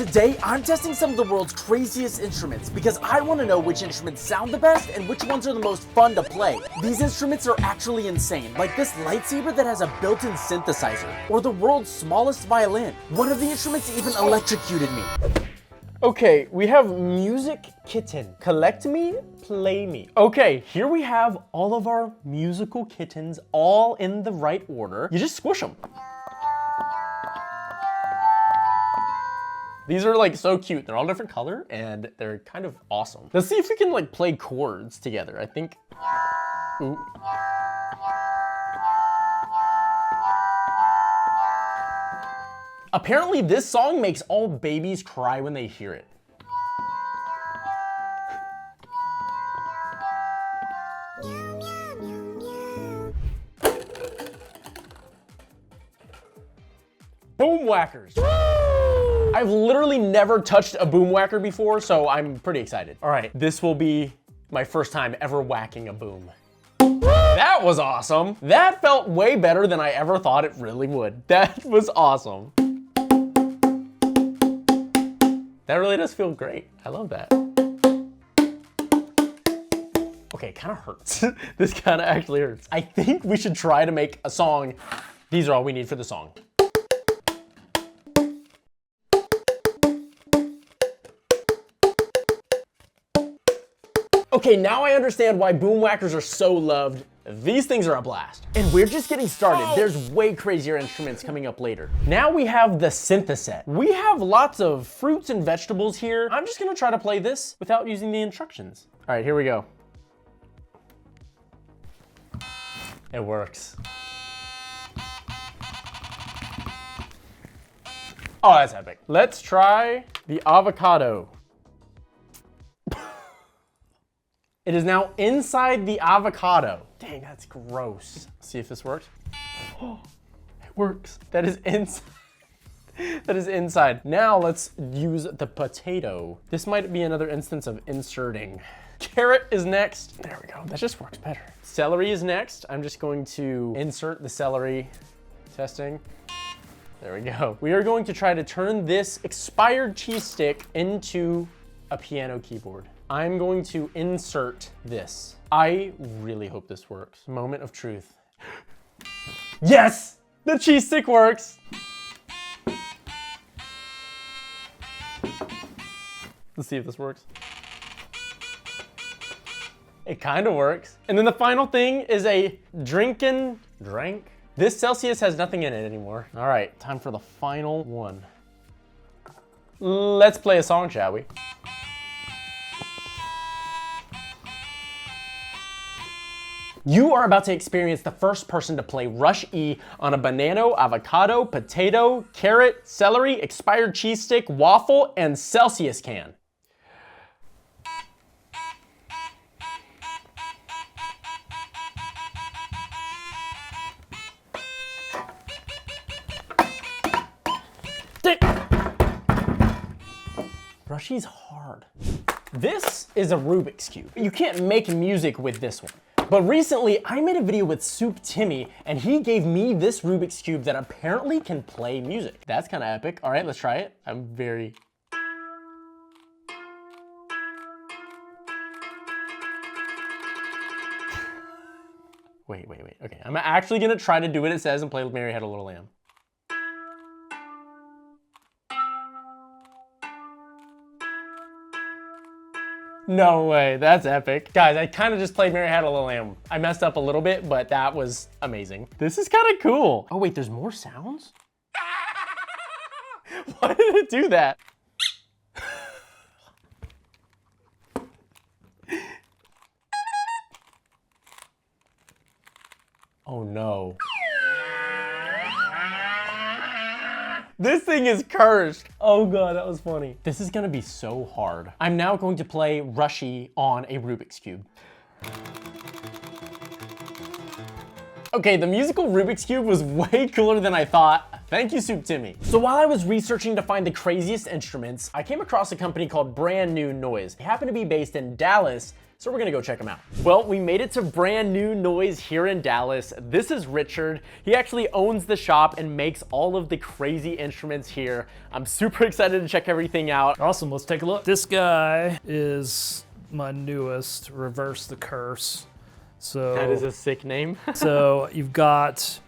Today, I'm testing some of the world's craziest instruments because I want to know which instruments sound the best and which ones are the most fun to play. These instruments are actually insane, like this lightsaber that has a built-in synthesizer, or the world's smallest violin. One of the instruments even electrocuted me. Okay, we have Music Kitten. Collect me, play me. Okay, here we have all of our musical kittens all in the right order. You just squish them. These are like so cute. They're all different color and they're kind of awesome. Let's see if we can like play chords together. I think, ooh. Apparently this song makes all babies cry when they hear it. Boom whackers. I've literally never touched a boom whacker before, so I'm pretty excited. All right, this will be my first time ever whacking a boom. That was awesome. That felt way better than I ever thought it really would. That was awesome. That really does feel great. I love that. Okay, it kind of hurts. This kind of actually hurts. I think we should try to make a song. These are all we need for the song. Okay, now I understand why boom whackers are so loved. These things are a blast. And we're just getting started. There's way crazier instruments coming up later. Now we have the syntheset. We have lots of fruits and vegetables here. I'm just gonna try to play this without using the instructions. All right, here we go. It works. Oh, that's epic. Let's try the avocado. It is now inside the avocado. Dang, that's gross. See if this works. Oh, it works. That is inside. That is inside. Now let's use the potato. This might be another instance of inserting. Carrot is next. There we go. That just works better. Celery is next. I'm just going to insert the celery. Testing. There we go. We are going to try to turn this expired cheese stick into a piano keyboard. I'm going to insert this. I really hope this works. Moment of truth. Yes! The cheese stick works! Let's see if this works. It kind of works. And then the final thing is a drink. This Celsius has nothing in it anymore. All right, time for the final one. Let's play a song, shall we? You are about to experience the first person to play Rush E on a banana, avocado, potato, carrot, celery, expired cheese stick, waffle, and Celsius can. Rush E's hard. This is a Rubik's Cube. You can't make music with this one. But recently, I made a video with Soup Timmy, and he gave me this Rubik's Cube that apparently can play music. That's kind of epic. All right, let's try it. I'm very... Wait. Okay, I'm actually gonna try to do what it says and play Mary Had a Little Lamb. No way, that's epic. Guys, I kind of just played Mary Had a Little Lamb. I messed up a little bit, but that was amazing. This is kind of cool. Oh wait, there's more sounds? Why did it do that? Oh no. This thing is cursed. Oh God, that was funny. This is gonna be so hard. I'm now going to play Rush E on a Rubik's Cube. Okay, the musical Rubik's Cube was way cooler than I thought. Thank you, Soup Timmy. So while I was researching to find the craziest instruments, I came across a company called Brand New Noise. They happen to be based in Dallas, so we're gonna go check them out. Well, we made it to Brand New Noise here in Dallas. This is Richard. He actually owns the shop and makes all of the crazy instruments here. I'm super excited to check everything out. Awesome, let's take a look. This guy is my newest, Reverse the Curse. So That is a sick name. so you've got,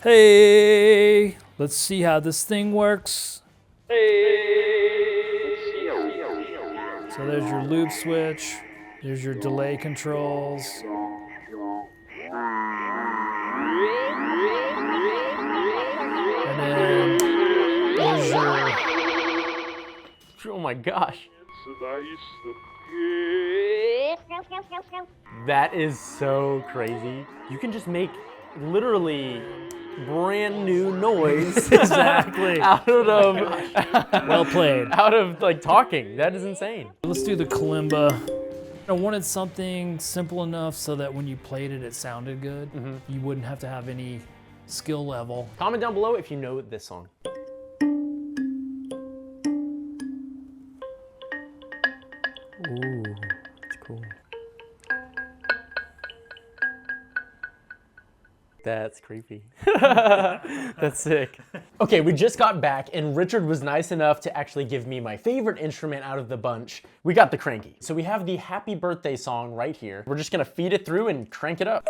hey, let's see how this thing works. So there's your loop switch. There's your delay controls. And then there's your... Oh my gosh. That is so crazy. You can just make literally brand new noise. Exactly. out of Well played. out of like talking. That is insane. Let's do the kalimba. I wanted something simple enough so that when you played it, it sounded good. You wouldn't have to have any skill level. Comment down below if you know this song. Ooh, that's cool. That's creepy. That's sick. Okay, we just got back and Richard was nice enough to actually give me my favorite instrument out of the bunch. We got the cranky. So we have the happy birthday song right here. We're just gonna feed it through and crank it up.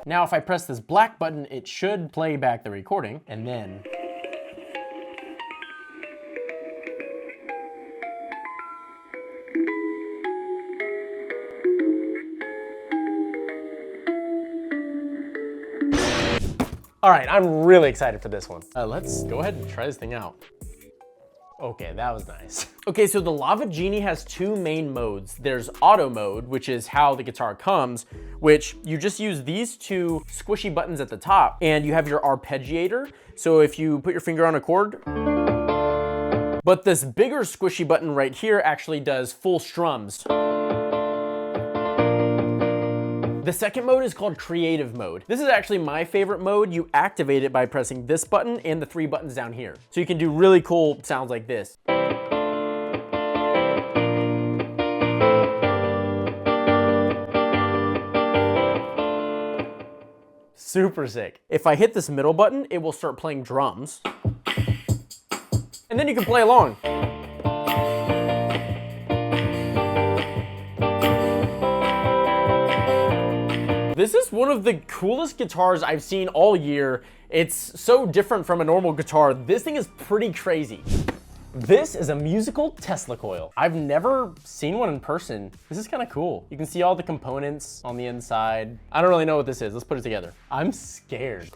Now, if I press this black button, it should play back the recording, and then all right, I'm really excited for this one. Let's go ahead and try this thing out. Okay, that was nice. Okay, so the Lava Genie has two main modes. There's auto mode, which is how the guitar comes, which you just use these two squishy buttons at the top, and you have your arpeggiator. So if you put your finger on a chord, but this bigger squishy button right here actually does full strums. The second mode is called creative mode. This is actually my favorite mode. You activate it by pressing this button and the three buttons down here. So you can do really cool sounds like this. Super sick. If I hit this middle button, it will start playing drums. And then you can play along. This is one of the coolest guitars I've seen all year. It's so different from a normal guitar. This thing is pretty crazy. This is a musical Tesla coil. I've never seen one in person. This is kind of cool. You can see all the components on the inside. I don't really know what this is. Let's put it together. I'm scared.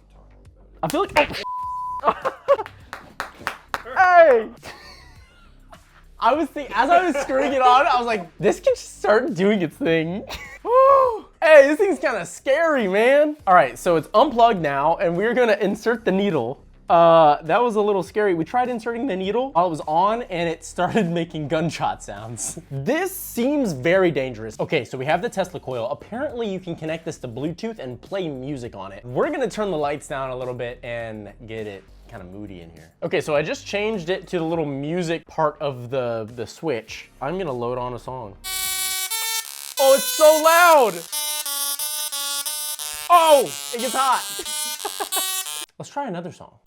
I feel like, oh. Hey! As I was screwing it on, I was like, this can just start doing its thing. Hey, this thing's kind of scary, man. All right, so it's unplugged now, and we're gonna insert the needle. That was a little scary. We tried inserting the needle while it was on, and it started making gunshot sounds. This seems very dangerous. Okay, so we have the Tesla coil. Apparently, you can connect this to Bluetooth and play music on it. We're gonna turn the lights down a little bit and get it kind of moody in here. Okay, so I just changed it to the little music part of the switch. I'm gonna load on a song. Oh, it's so loud! Oh, it gets hot. Let's try another song.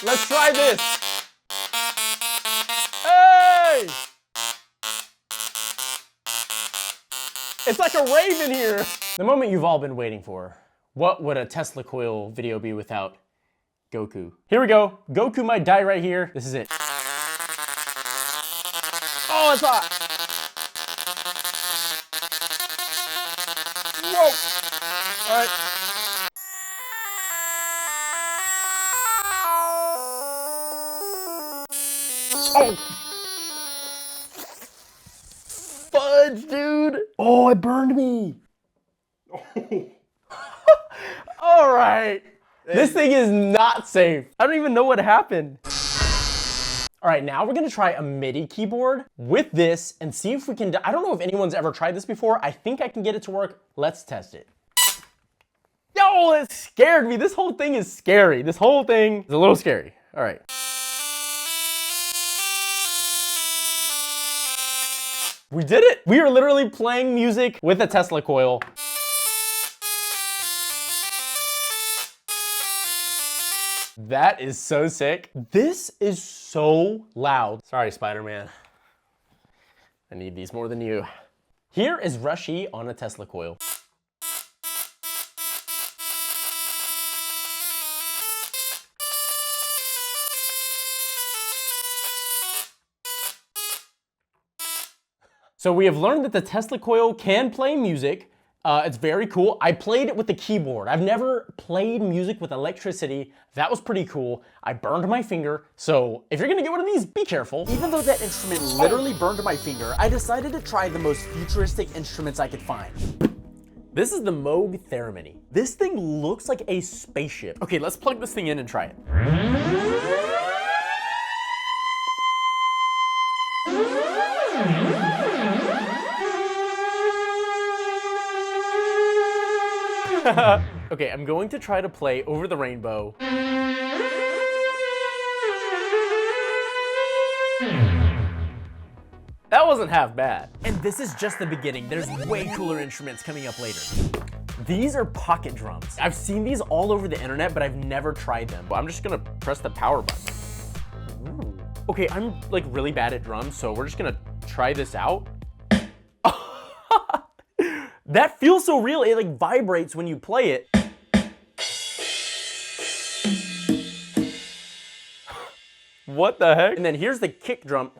Let's try this. Hey! It's like a rave in here. The moment you've all been waiting for. What would a Tesla coil video be without Goku? Here we go. Goku might die right here. This is it. Oh, it's hot. Whoa. All right. Oh. Fudge, dude. Oh, it burned me. All right. This thing is not safe. I don't even know what happened. All right, now we're gonna try a MIDI keyboard with this and see if we can, I don't know if anyone's ever tried this before. I think I can get it to work. Let's test it. Yo, it scared me. This whole thing is scary. This whole thing is a little scary. All right. We did it. We are literally playing music with a Tesla coil. That is so sick. This is so loud. Sorry, Spider-Man. I need these more than you. Here is Rushy on a Tesla coil. So we have learned that the Tesla coil can play music. It's very cool. I played it with the keyboard. I've never played music with electricity. That was pretty cool. I burned my finger. So if you're gonna get one of these, be careful. Even though that instrument literally burned my finger, I decided to try the most futuristic instruments I could find. This is the Moog Theremin. This thing looks like a spaceship. Okay, let's plug this thing in and try it. Okay, I'm going to try to play Over the Rainbow. That wasn't half bad. And this is just the beginning. There's way cooler instruments coming up later. These are pocket drums. I've seen these all over the internet, but I've never tried them. I'm just gonna press the power button. Ooh. Okay, I'm like really bad at drums, so we're just gonna try this out. That feels so real. It like vibrates when you play it. What the heck? And then here's the kick drum.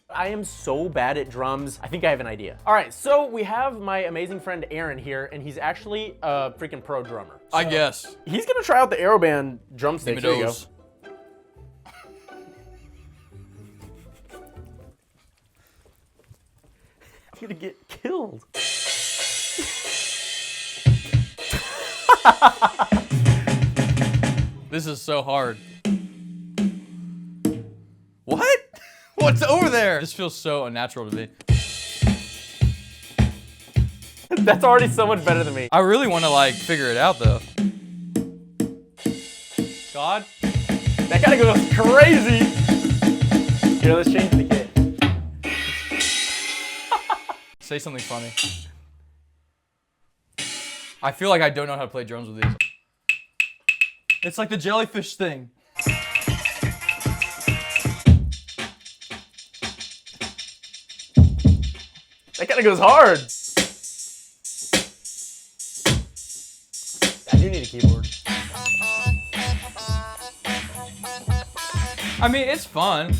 I am so bad at drums. I think I have an idea. All right, so we have my amazing friend Aaron here, and he's actually a freaking pro drummer. So I guess. He's gonna try out the Aeroband drumsticks. There you go. I'm gonna get killed. This is so hard. What? What's over there? This feels so unnatural to me. That's already so much better than me. I really want to like figure it out though. God. That gotta go crazy. Here, let's change the kit. Say something funny. I feel like I don't know how to play drums with these. It's like the jellyfish thing. That kind of goes hard. I do need a keyboard. I mean, it's fun.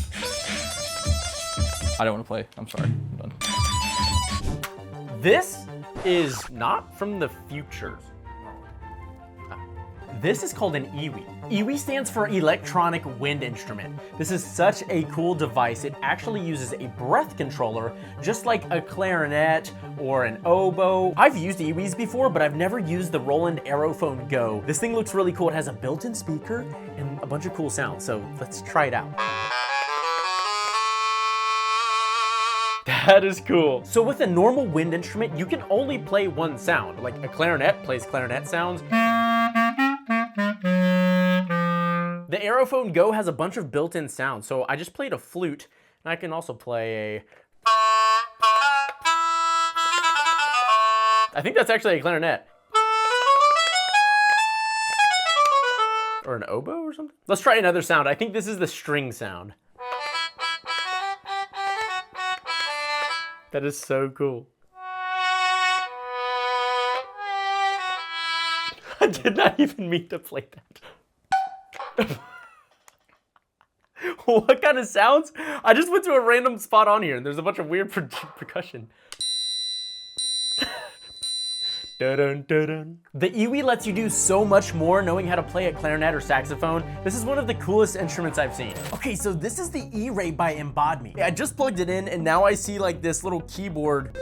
I don't want to play. I'm sorry. I'm done. This is not from the future. This is called an EWI. EWI stands for electronic wind instrument. This is such a cool device. It actually uses a breath controller, just like a clarinet or an oboe. I've used EWIs before, but I've never used the Roland Aerophone Go. This thing looks really cool. It has a built-in speaker and a bunch of cool sounds, so let's try it out. That is cool. So with a normal wind instrument, you can only play one sound. Like a clarinet plays clarinet sounds. The Aerophone Go has a bunch of built-in sounds, so I just played a flute, and I can also play a... I think that's actually a clarinet. Or an oboe or something? Let's try another sound. I think this is the string sound. That is so cool. I did not even mean to play that. What kind of sounds? I just went to a random spot on here and there's a bunch of weird percussion. Dun, dun, dun. The EWI lets you do so much more knowing how to play a clarinet or saxophone. This is one of the coolest instruments I've seen. Okay, so this is the E-Ray by Embod Me. I just plugged it in and now I see like this little keyboard.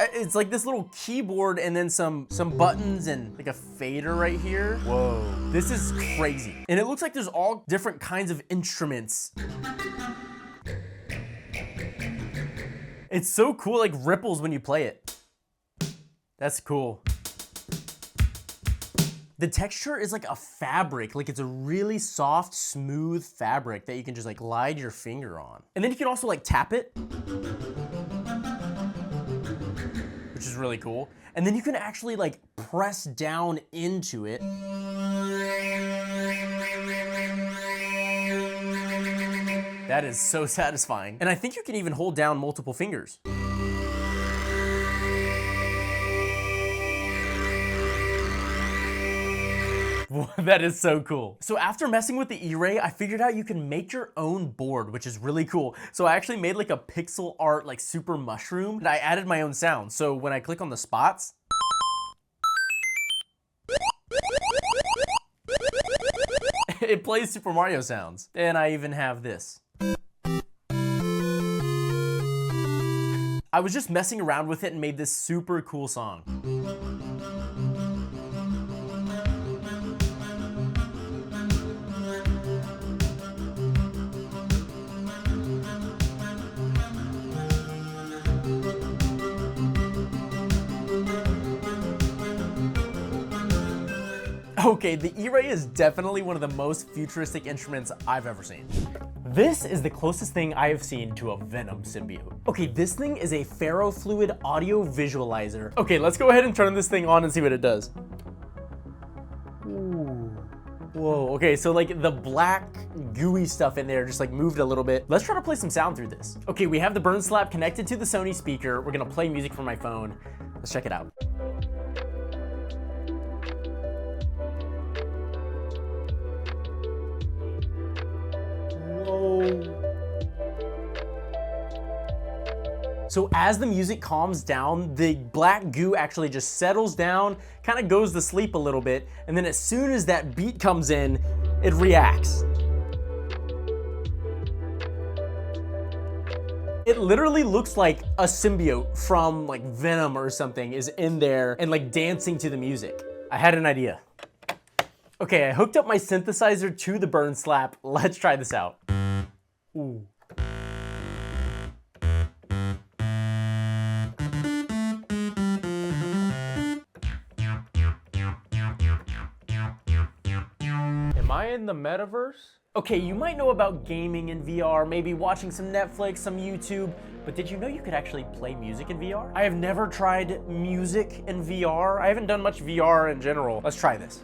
It's like this little keyboard and then some buttons and like a fader right here. Whoa, this is crazy. And it looks like there's all different kinds of instruments. It's so cool, like ripples when you play it. That's cool. The texture is like a fabric, like it's a really soft, smooth fabric that you can just like glide your finger on. And then you can also like tap it, which is really cool. And then you can actually like press down into it. That is so satisfying. And I think you can even hold down multiple fingers. That is so cool. So after messing with the E-Ray, I figured out you can make your own board, which is really cool. So I actually made like a pixel art, like super mushroom, and I added my own sound. So when I click on the spots, it plays Super Mario sounds. And I even have this. I was just messing around with it and made this super cool song. Okay, the E-Ray is definitely one of the most futuristic instruments I've ever seen. This is the closest thing I have seen to a Venom symbiote. Okay, this thing is a ferrofluid audio visualizer. Okay, let's go ahead and turn this thing on and see what it does. Ooh. Whoa, okay, so like the black gooey stuff in there just like moved a little bit. Let's try to play some sound through this. Okay, we have the burn slap connected to the Sony speaker. We're gonna play music from my phone. Let's check it out. So as the music calms down, the black goo actually just settles down, kind of goes to sleep a little bit, and then as soon as that beat comes in, it reacts. It literally looks like a symbiote from like Venom or something is in there and like dancing to the music. I had an idea. Okay, I hooked up my synthesizer to the burn slap. Let's try this out. Ooh. Am I in the metaverse? Okay, you might know about gaming in VR, maybe watching some Netflix, some YouTube, but did you know you could actually play music in VR? I have never tried music in VR. I haven't done much VR in general. Let's try this.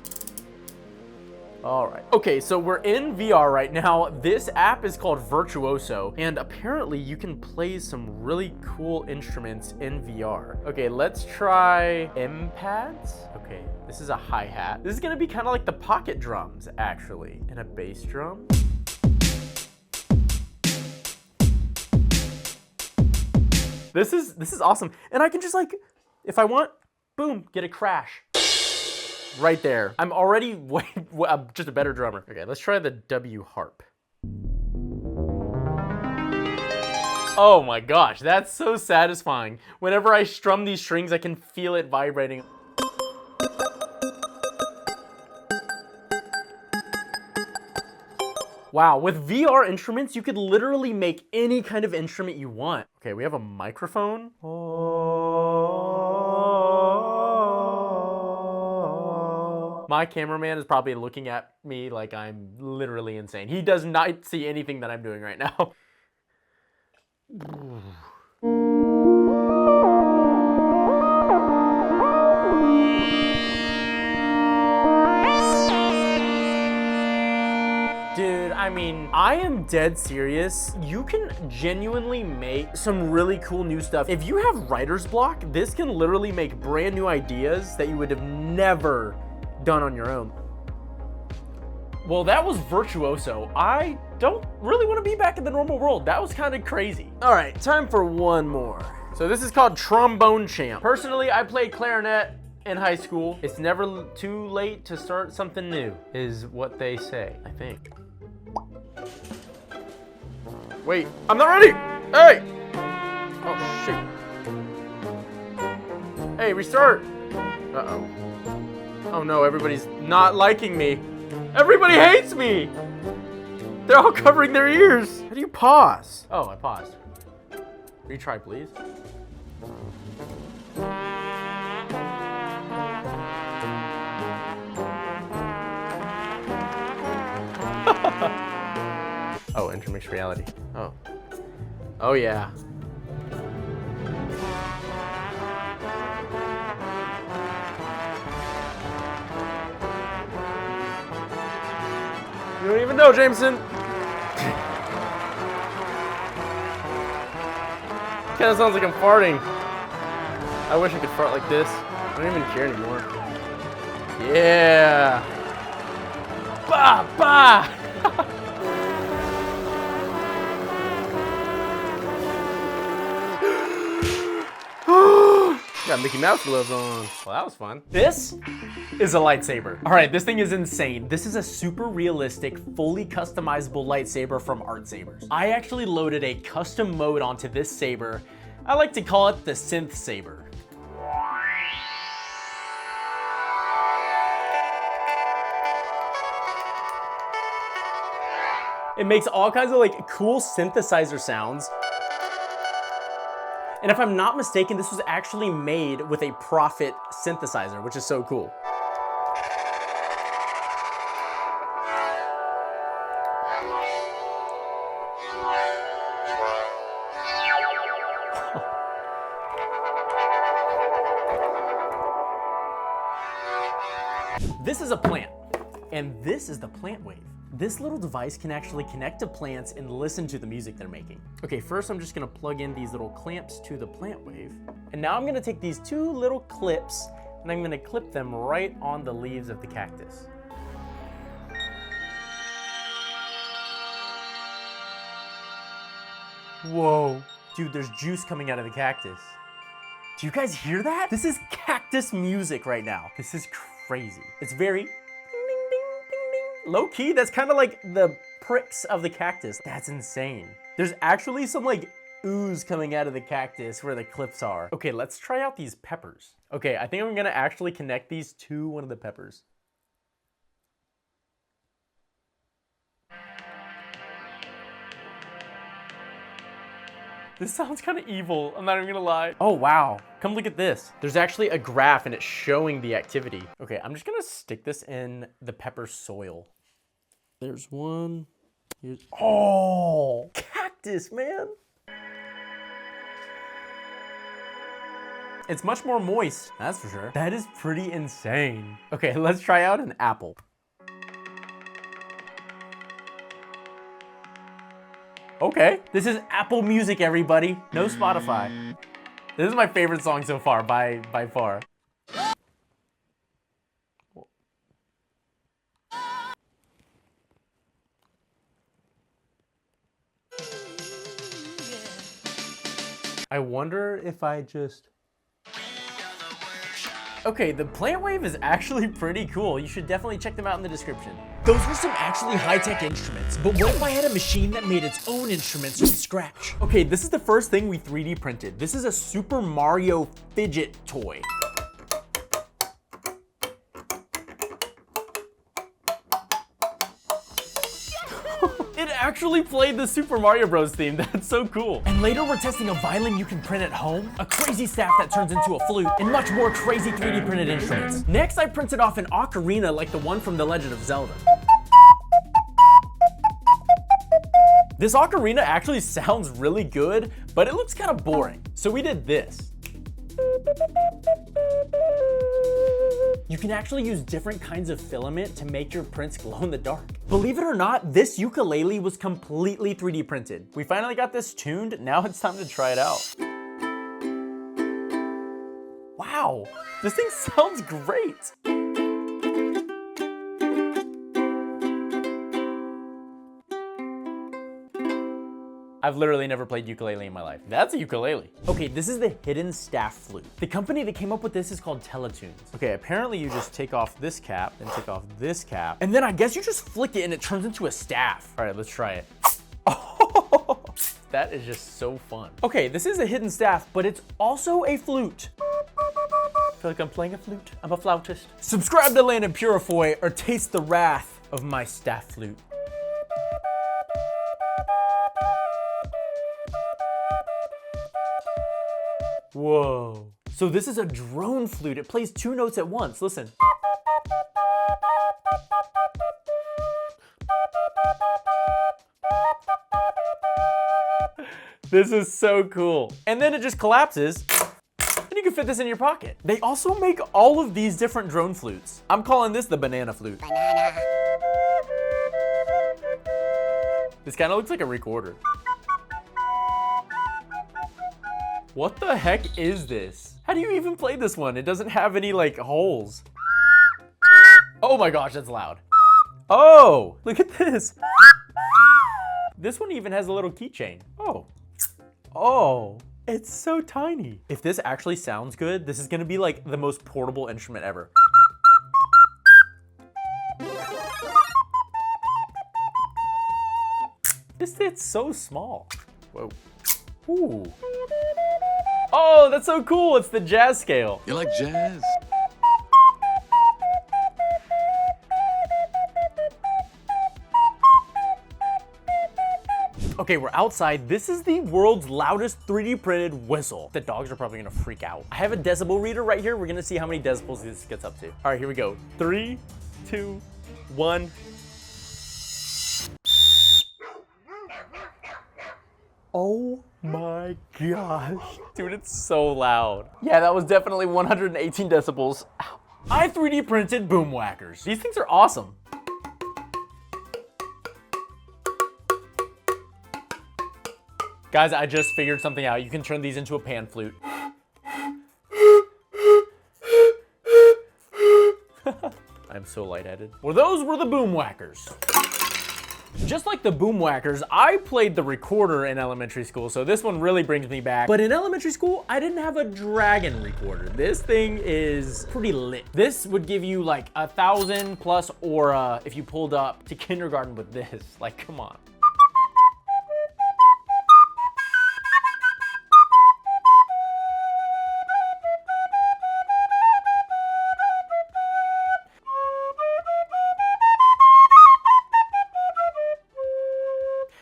All right. Okay, so we're in VR right now. This app is called Virtuoso, and apparently you can play some really cool instruments in VR. Okay, let's try M-pads. Okay, this is a hi-hat. This is gonna be kind of like the pocket drums, actually, and a bass drum. This is awesome. And I can just like, if I want, boom, get a crash. Right there. I'm already I'm just a better drummer. Okay, let's try the W harp. Oh my gosh, that's so satisfying. Whenever I strum these strings, I can feel it vibrating. Wow, with VR instruments, you could literally make any kind of instrument you want. Okay, we have a microphone. My cameraman is probably looking at me like I'm literally insane. He does not see anything that I'm doing right now. Dude, I mean, I am dead serious. You can genuinely make some really cool new stuff. If you have writer's block, this can literally make brand new ideas that you would have never done on your own. Well, that was Virtuoso. I don't really want to be back in the normal world. That was kind of crazy. All right, time for one more. So this is called Trombone Champ. Personally, I played clarinet in high school. It's never too late to start something new, is what they say, I think. Wait, I'm not ready. Hey! Oh, shoot. Hey, restart. Uh-oh. Oh no, everybody's not liking me. Everybody hates me. They're all covering their ears. How do you pause? Oh, I paused. Retry, please. Oh, intermixed reality. Oh. Oh yeah. You don't even know, Jameson. Kind of sounds like I'm farting. I wish I could fart like this. I don't even care anymore. Yeah. Bah, bah. Got Mickey Mouse gloves on. Well, that was fun. This is a lightsaber. All right, this thing is insane. This is a super realistic, fully customizable lightsaber from Art Sabers. I actually loaded a custom mode onto this saber. I like to call it the synth saber. It makes all kinds of like cool synthesizer sounds. And if I'm not mistaken, this was actually made with a Prophet synthesizer, which is so cool. This is a plant, and this is the plant wave. This little device can actually connect to plants and listen to the music they're making. Okay, first I'm just gonna plug in these little clamps to the plant wave. And now I'm gonna take these two little clips and I'm gonna clip them right on the leaves of the cactus. Whoa, dude, there's juice coming out of the cactus. Do you guys hear that? This is cactus music right now. This is crazy. It's very low key, that's kind of like the pricks of the cactus. That's insane. There's actually some like ooze coming out of the cactus where the clips are. Okay, let's try out these peppers. Okay, I think I'm gonna actually connect these to one of the peppers. This sounds kind of evil, I'm not even gonna lie. Oh wow, come look at this. There's actually a graph and it's showing the activity. Okay, I'm just gonna stick this in the pepper soil. There's one. Here's, oh, cactus, man. It's much more moist, that's for sure. That is pretty insane. Okay, let's try out an apple. Okay, this is Apple Music, everybody. No Spotify. This is my favorite song so far, by far. I wonder if I just... Okay, the plant wave is actually pretty cool. You should definitely check them out in the description. Those were some actually high-tech instruments, but what if I had a machine that made its own instruments from scratch? Okay, this is the first thing we 3D printed. This is a Super Mario fidget toy. It actually played the Super Mario Bros. Theme. That's so cool. And later we're testing a violin you can print at home, a crazy staff that turns into a flute, and much more crazy 3D printed instruments. Next, I printed off an ocarina like the one from The Legend of Zelda. This ocarina actually sounds really good, but it looks kind of boring. So we did this. You can actually use different kinds of filament to make your prints glow in the dark. Believe it or not, this ukulele was completely 3D printed. We finally got this tuned, now it's time to try it out. Wow, this thing sounds great. I've literally never played ukulele in my life. That's a ukulele. Okay, this is the hidden staff flute. The company that came up with this is called Teletunes. Okay, apparently you just take off this cap, then take off this cap, and then I guess you just flick it and it turns into a staff. All right, let's try it. Oh, that is just so fun. Okay, this is a hidden staff, but it's also a flute. feel like I'm playing a flute. I'm a flautist. Subscribe to Land and Purifoy or taste the wrath Of my staff flute. Whoa. So this is a drone flute. It plays 2 notes at once. Listen. This is so cool. And then it just collapses. And you can fit this in your pocket. They also make all of these different drone flutes. I'm calling this the banana flute. This kind of looks like a recorder. What the heck is this? How do you even play this one? It doesn't have any like holes. Oh my gosh, that's loud. Oh, look at this. This one even has a little keychain. Oh. Oh, it's so tiny. If this actually sounds good, this is gonna be like the most portable instrument ever. It's so small. Whoa. Ooh. Oh, that's so cool. It's the jazz scale. You like jazz? Okay, we're outside. This is the world's loudest 3D printed whistle. The dogs are probably gonna freak out. I have a decibel reader right here. We're gonna see how many decibels this gets up to. All right, here we go. 3, 2, 1. Oh my gosh. Dude, it's so loud. Yeah, that was definitely 118 decibels. Ow. I 3D printed boom whackers. These things are awesome. Guys, I just figured something out. You can turn these into a pan flute. I'm so lightheaded. Well, those were the boom whackers. Just like the boom whackers, I played the recorder in elementary school, so this one really brings me back. But in elementary school, I didn't have a dragon recorder. This thing is pretty lit. This would give you like 1,000 plus aura if you pulled up to kindergarten with this. Like, come on.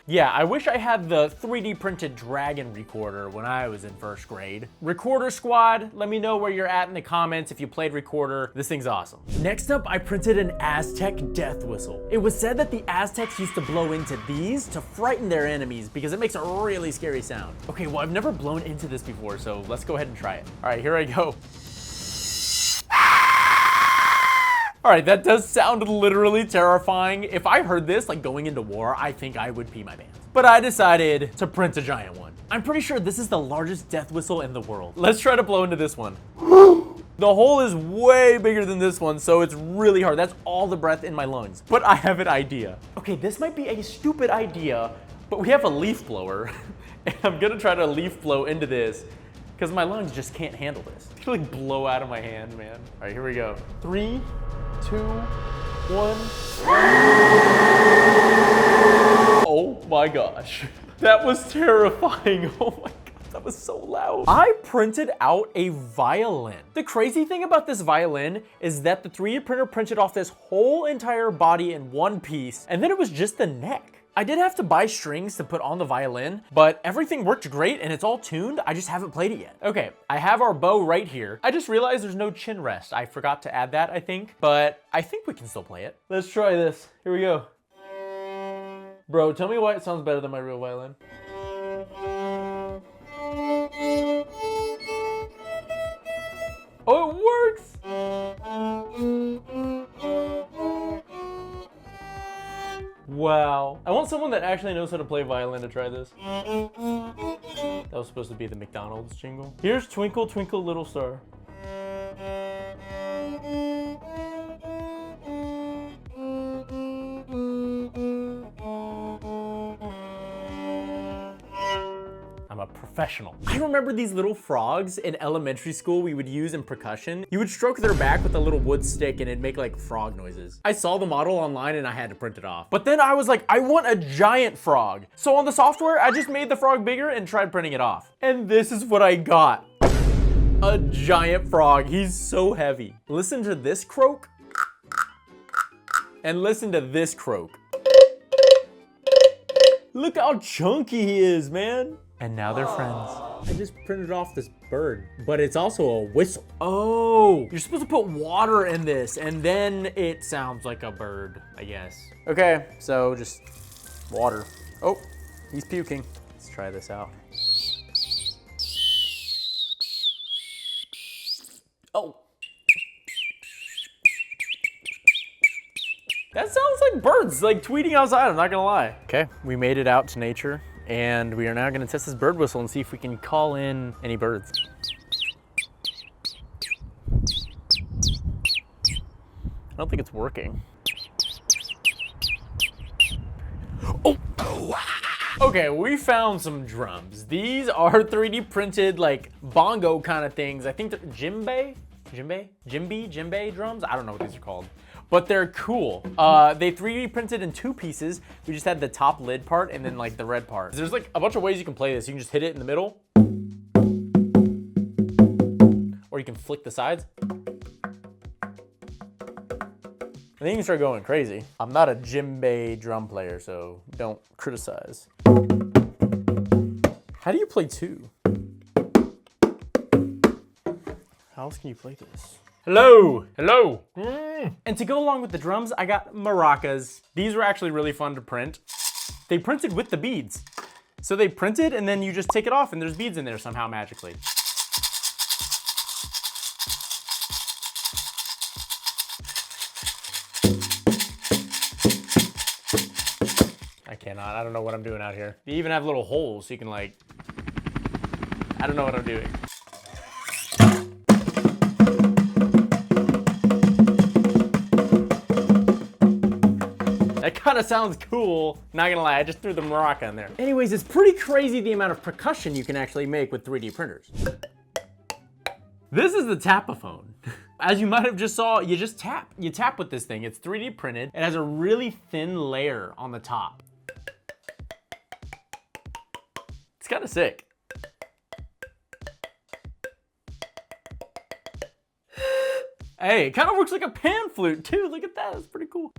Yeah, I wish I had the 3D printed dragon recorder when I was in 1st grade. Recorder squad, let me know where you're at in the comments if you played recorder. This thing's awesome. Next up, I printed an Aztec death whistle. It was said that the Aztecs used to blow into these to frighten their enemies because it makes a really scary sound. Okay, well, I've never blown into this before, so let's go ahead and try it. All right, here I go. All right, that does sound literally terrifying. If I heard this like going into war, I think I would pee my pants. But I decided to print a giant one. I'm pretty sure this is the largest death whistle in the world. Let's try to blow into this one. The hole is way bigger than this one, so it's really hard. That's all the breath in my lungs. But I have an idea. Okay, this might be a stupid idea, but we have a leaf blower. And I'm gonna try to leaf blow into this because my lungs just can't handle this. It's gonna like blow out of my hand, man. All right, here we go. 3, 2, 1. Oh my gosh. That was terrifying. Oh my god, that was so loud. I printed out a violin. The crazy thing about this violin is that the 3D printer printed off this whole entire body in one piece, and then it was just the neck. I did have to buy strings to put on the violin, but everything worked great and it's all tuned. I just haven't played it yet. Okay, I have our bow right here. I just realized there's no chin rest. I forgot to add that, I think, but I think we can still play it. Let's try this. Here we go. Bro, tell me why it sounds better than my real violin. Oh, it works! Wow. I want someone that actually knows how to play violin to try this. That was supposed to be the McDonald's jingle. Here's Twinkle Twinkle Little Star. I'm a professional. I remember these little frogs in elementary school we would use in percussion. You would stroke their back with a little wood stick and it'd make like frog noises. I saw the model online and I had to print it off. But then I was like, I want a giant frog. So on the software, I just made the frog bigger and tried printing it off. And this is what I got. a giant frog. He's so heavy. Listen to this croak. And listen to this croak. Look how chunky he is, man. And now they're friends. I just printed off this bird, but it's also a whistle. Oh, you're supposed to put water in this and then it sounds like a bird, I guess. Okay, so just water. Oh, he's puking. Let's try this out. Oh. That sounds like birds, like tweeting outside, I'm not gonna lie. Okay, we made it out to nature, and we are now gonna test this bird whistle and see if we can call in any birds. I don't think it's working. Oh! Okay, we found some drums. These are 3D printed, like bongo kind of things. I think they're djembe drums? I don't know what these are called. But they're cool. They 3D printed in 2 pieces. We just had the top lid part and then like the red part. There's like a bunch of ways you can play this. You can just hit it in the middle. Or you can flick the sides. And then you can start going crazy. I'm not a djembe drum player, so don't criticize. How do you play 2? How else can you play this? Hello, hello. And to go along with the drums, I got maracas. These were actually really fun to print. They printed with the beads. So they printed and then you just take it off and there's beads in there somehow magically. I cannot, I don't know what I'm doing out here. They even have little holes so you can like, I don't know what I'm doing. That kind of sounds cool. Not gonna lie, I just threw the maraca in there. Anyways, it's pretty crazy the amount of percussion you can actually make with 3D printers. This is the tapaphone. As you might have just saw, you just tap. You tap with this thing. It's 3D printed. It has a really thin layer on the top. It's kind of sick. Hey, it kind of works like a pan flute too. Look at that, that's pretty cool.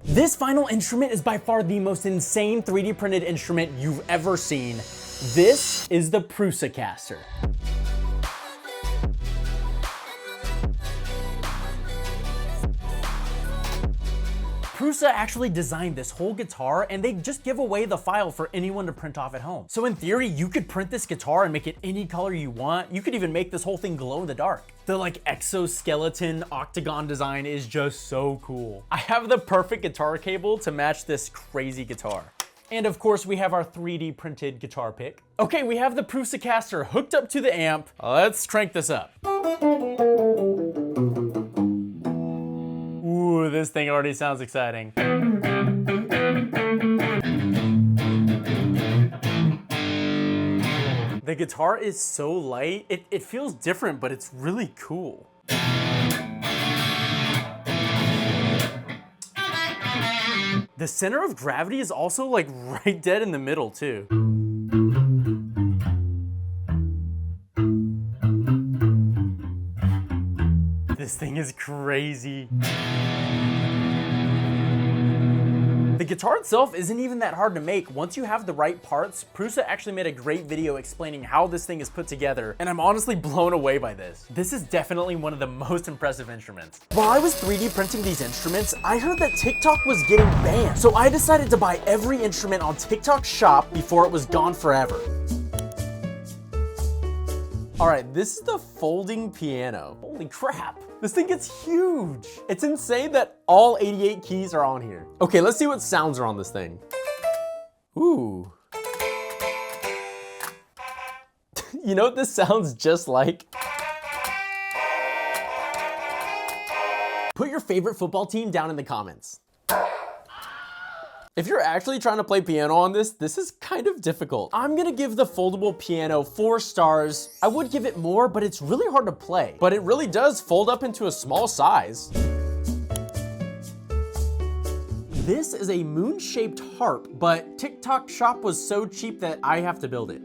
This final instrument is by far the most insane 3D printed instrument you've ever seen. This is the Prusa-caster. Prusa actually designed this whole guitar and they just give away the file for anyone to print off at home. So in theory, you could print this guitar and make it any color you want. You could even make this whole thing glow in the dark. The like exoskeleton octagon design is just so cool. I have the perfect guitar cable to match this crazy guitar. And of course we have our 3D printed guitar pick. Okay, we have the Prusa-caster hooked up to the amp. Let's crank this up. Ooh, this thing already sounds exciting. The guitar is so light, it feels different, but it's really cool. The center of gravity is also like right dead in the middle too. This thing is crazy. The guitar itself isn't even that hard to make. Once you have the right parts, Prusa actually made a great video explaining how this thing is put together, and I'm honestly blown away by this. This is definitely one of the most impressive instruments. While I was 3D printing these instruments, I heard that TikTok was getting banned. So I decided to buy every instrument on TikTok's shop before it was gone forever. All right, this is the folding piano. Holy crap. This thing gets huge. It's insane that all 88 keys are on here. Okay, let's see what sounds are on this thing. Ooh. You know what this sounds just like? Put your favorite football team down in the comments. If you're actually trying to play piano on this, this is kind of difficult. I'm gonna give the foldable piano 4 stars. I would give it more, but it's really hard to play. But it really does fold up into a small size. This is a moon-shaped harp, but TikTok Shop was so cheap that I have to build it.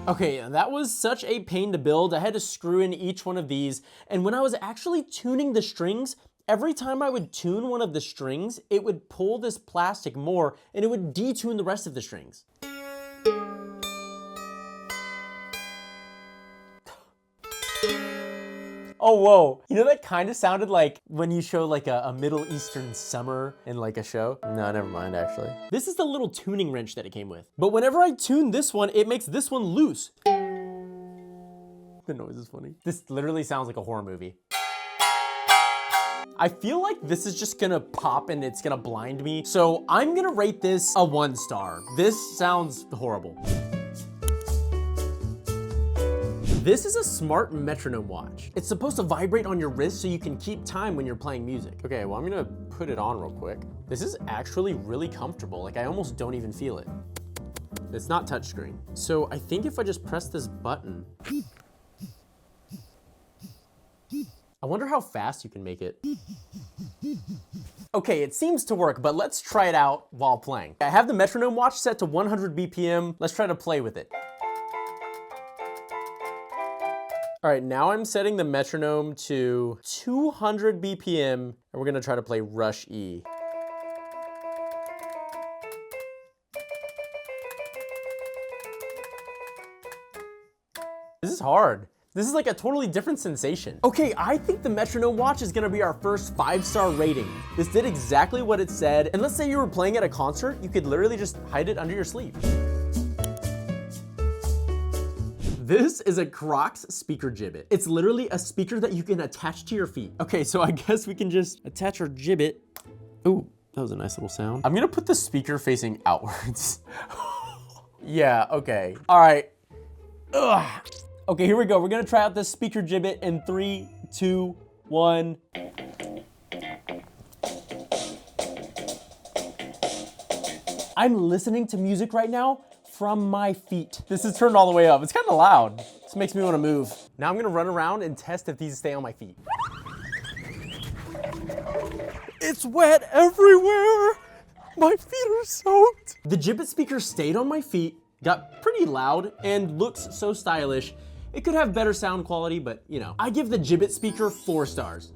Okay, that was such a pain to build. I had to screw in each one of these, and when I was actually tuning the strings, every time I would tune one of the strings, it would pull this plastic more, and it would detune the rest of the strings. Oh, whoa. You know, that kind of sounded like when you show like a Middle Eastern summer in like a show. No, never mind, actually. This is the little tuning wrench that it came with. But whenever I tune this one, it makes this one loose. The noise is funny. This literally sounds like a horror movie. I feel like this is just gonna pop and it's gonna blind me. So I'm gonna rate this a 1 star. This sounds horrible. This is a smart metronome watch. It's supposed to vibrate on your wrist so you can keep time when you're playing music. Okay, well, I'm gonna put it on real quick. This is actually really comfortable. Like, I almost don't even feel it. It's not touchscreen. So I think if I just press this button, I wonder how fast you can make it. Okay, it seems to work, but let's try it out while playing. I have the metronome watch set to 100 BPM. Let's try to play with it. All right, now I'm setting the metronome to 200 BPM, and we're gonna try to play Rush E. This is hard. This is like a totally different sensation. Okay, I think the metronome watch is gonna be our first 5-star rating. This did exactly what it said, and let's say you were playing at a concert, you could literally just hide it under your sleeve. This is a Crocs speaker gibbet. It's literally a speaker that you can attach to your feet. Okay, so I guess we can just attach our gibbet. Ooh, that was a nice little sound. I'm gonna put the speaker facing outwards. Yeah, okay. All right. Ugh. Okay, here we go. We're gonna try out this speaker gibbet in 3, 2, 1. I'm listening to music right now from my feet. This is turned all the way up. It's kind of loud. This makes me want to move. Now I'm gonna run around and test if these stay on my feet. It's wet everywhere. My feet are soaked. The gibbet speaker stayed on my feet, got pretty loud, and looks so stylish. It could have better sound quality, but you know. I give the gibbet speaker 4 stars.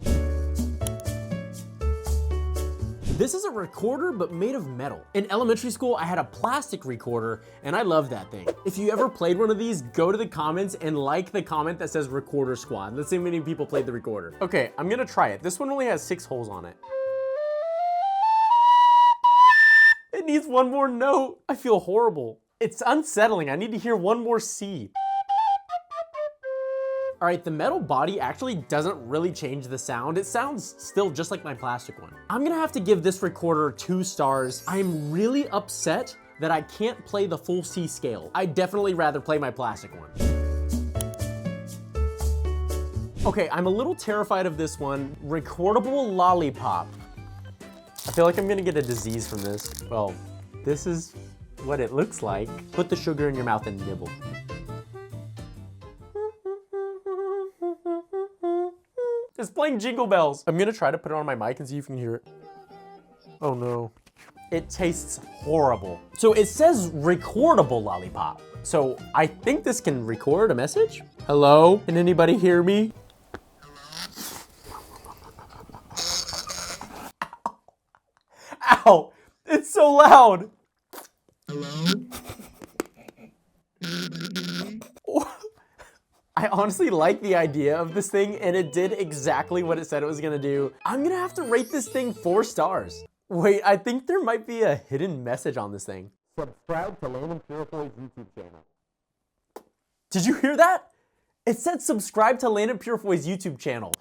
This is a recorder, but made of metal. In elementary school, I had a plastic recorder, and I love that thing. If you ever played one of these, go to the comments and like the comment that says Recorder Squad. Let's see how many people played the recorder. Okay, I'm gonna try it. This one only has 6 holes on it. It needs one more note. I feel horrible. It's unsettling. I need to hear one more C. All right, the metal body actually doesn't really change the sound. It sounds still just like my plastic one. I'm gonna have to give this recorder 2 stars. I'm really upset that I can't play the full C scale. I'd definitely rather play my plastic one. Okay, I'm a little terrified of this one. Recordable lollipop. I feel like I'm gonna get a disease from this. Well, this is what it looks like. Put the sugar in your mouth and nibble. It's playing Jingle Bells. I'm gonna try to put it on my mic and see if you can hear it. Oh no. It tastes horrible. So it says recordable lollipop. So I think this can record a message. Hello? Can anybody hear me? Ow! It's so loud. Hello? I honestly like the idea of this thing, and it did exactly what it said it was gonna do. I'm gonna have to rate this thing 4 stars. Wait, I think there might be a hidden message on this thing. Subscribe to Landon Purifoy's YouTube channel. Did you hear that? It said subscribe to Landon Purifoy's YouTube channel.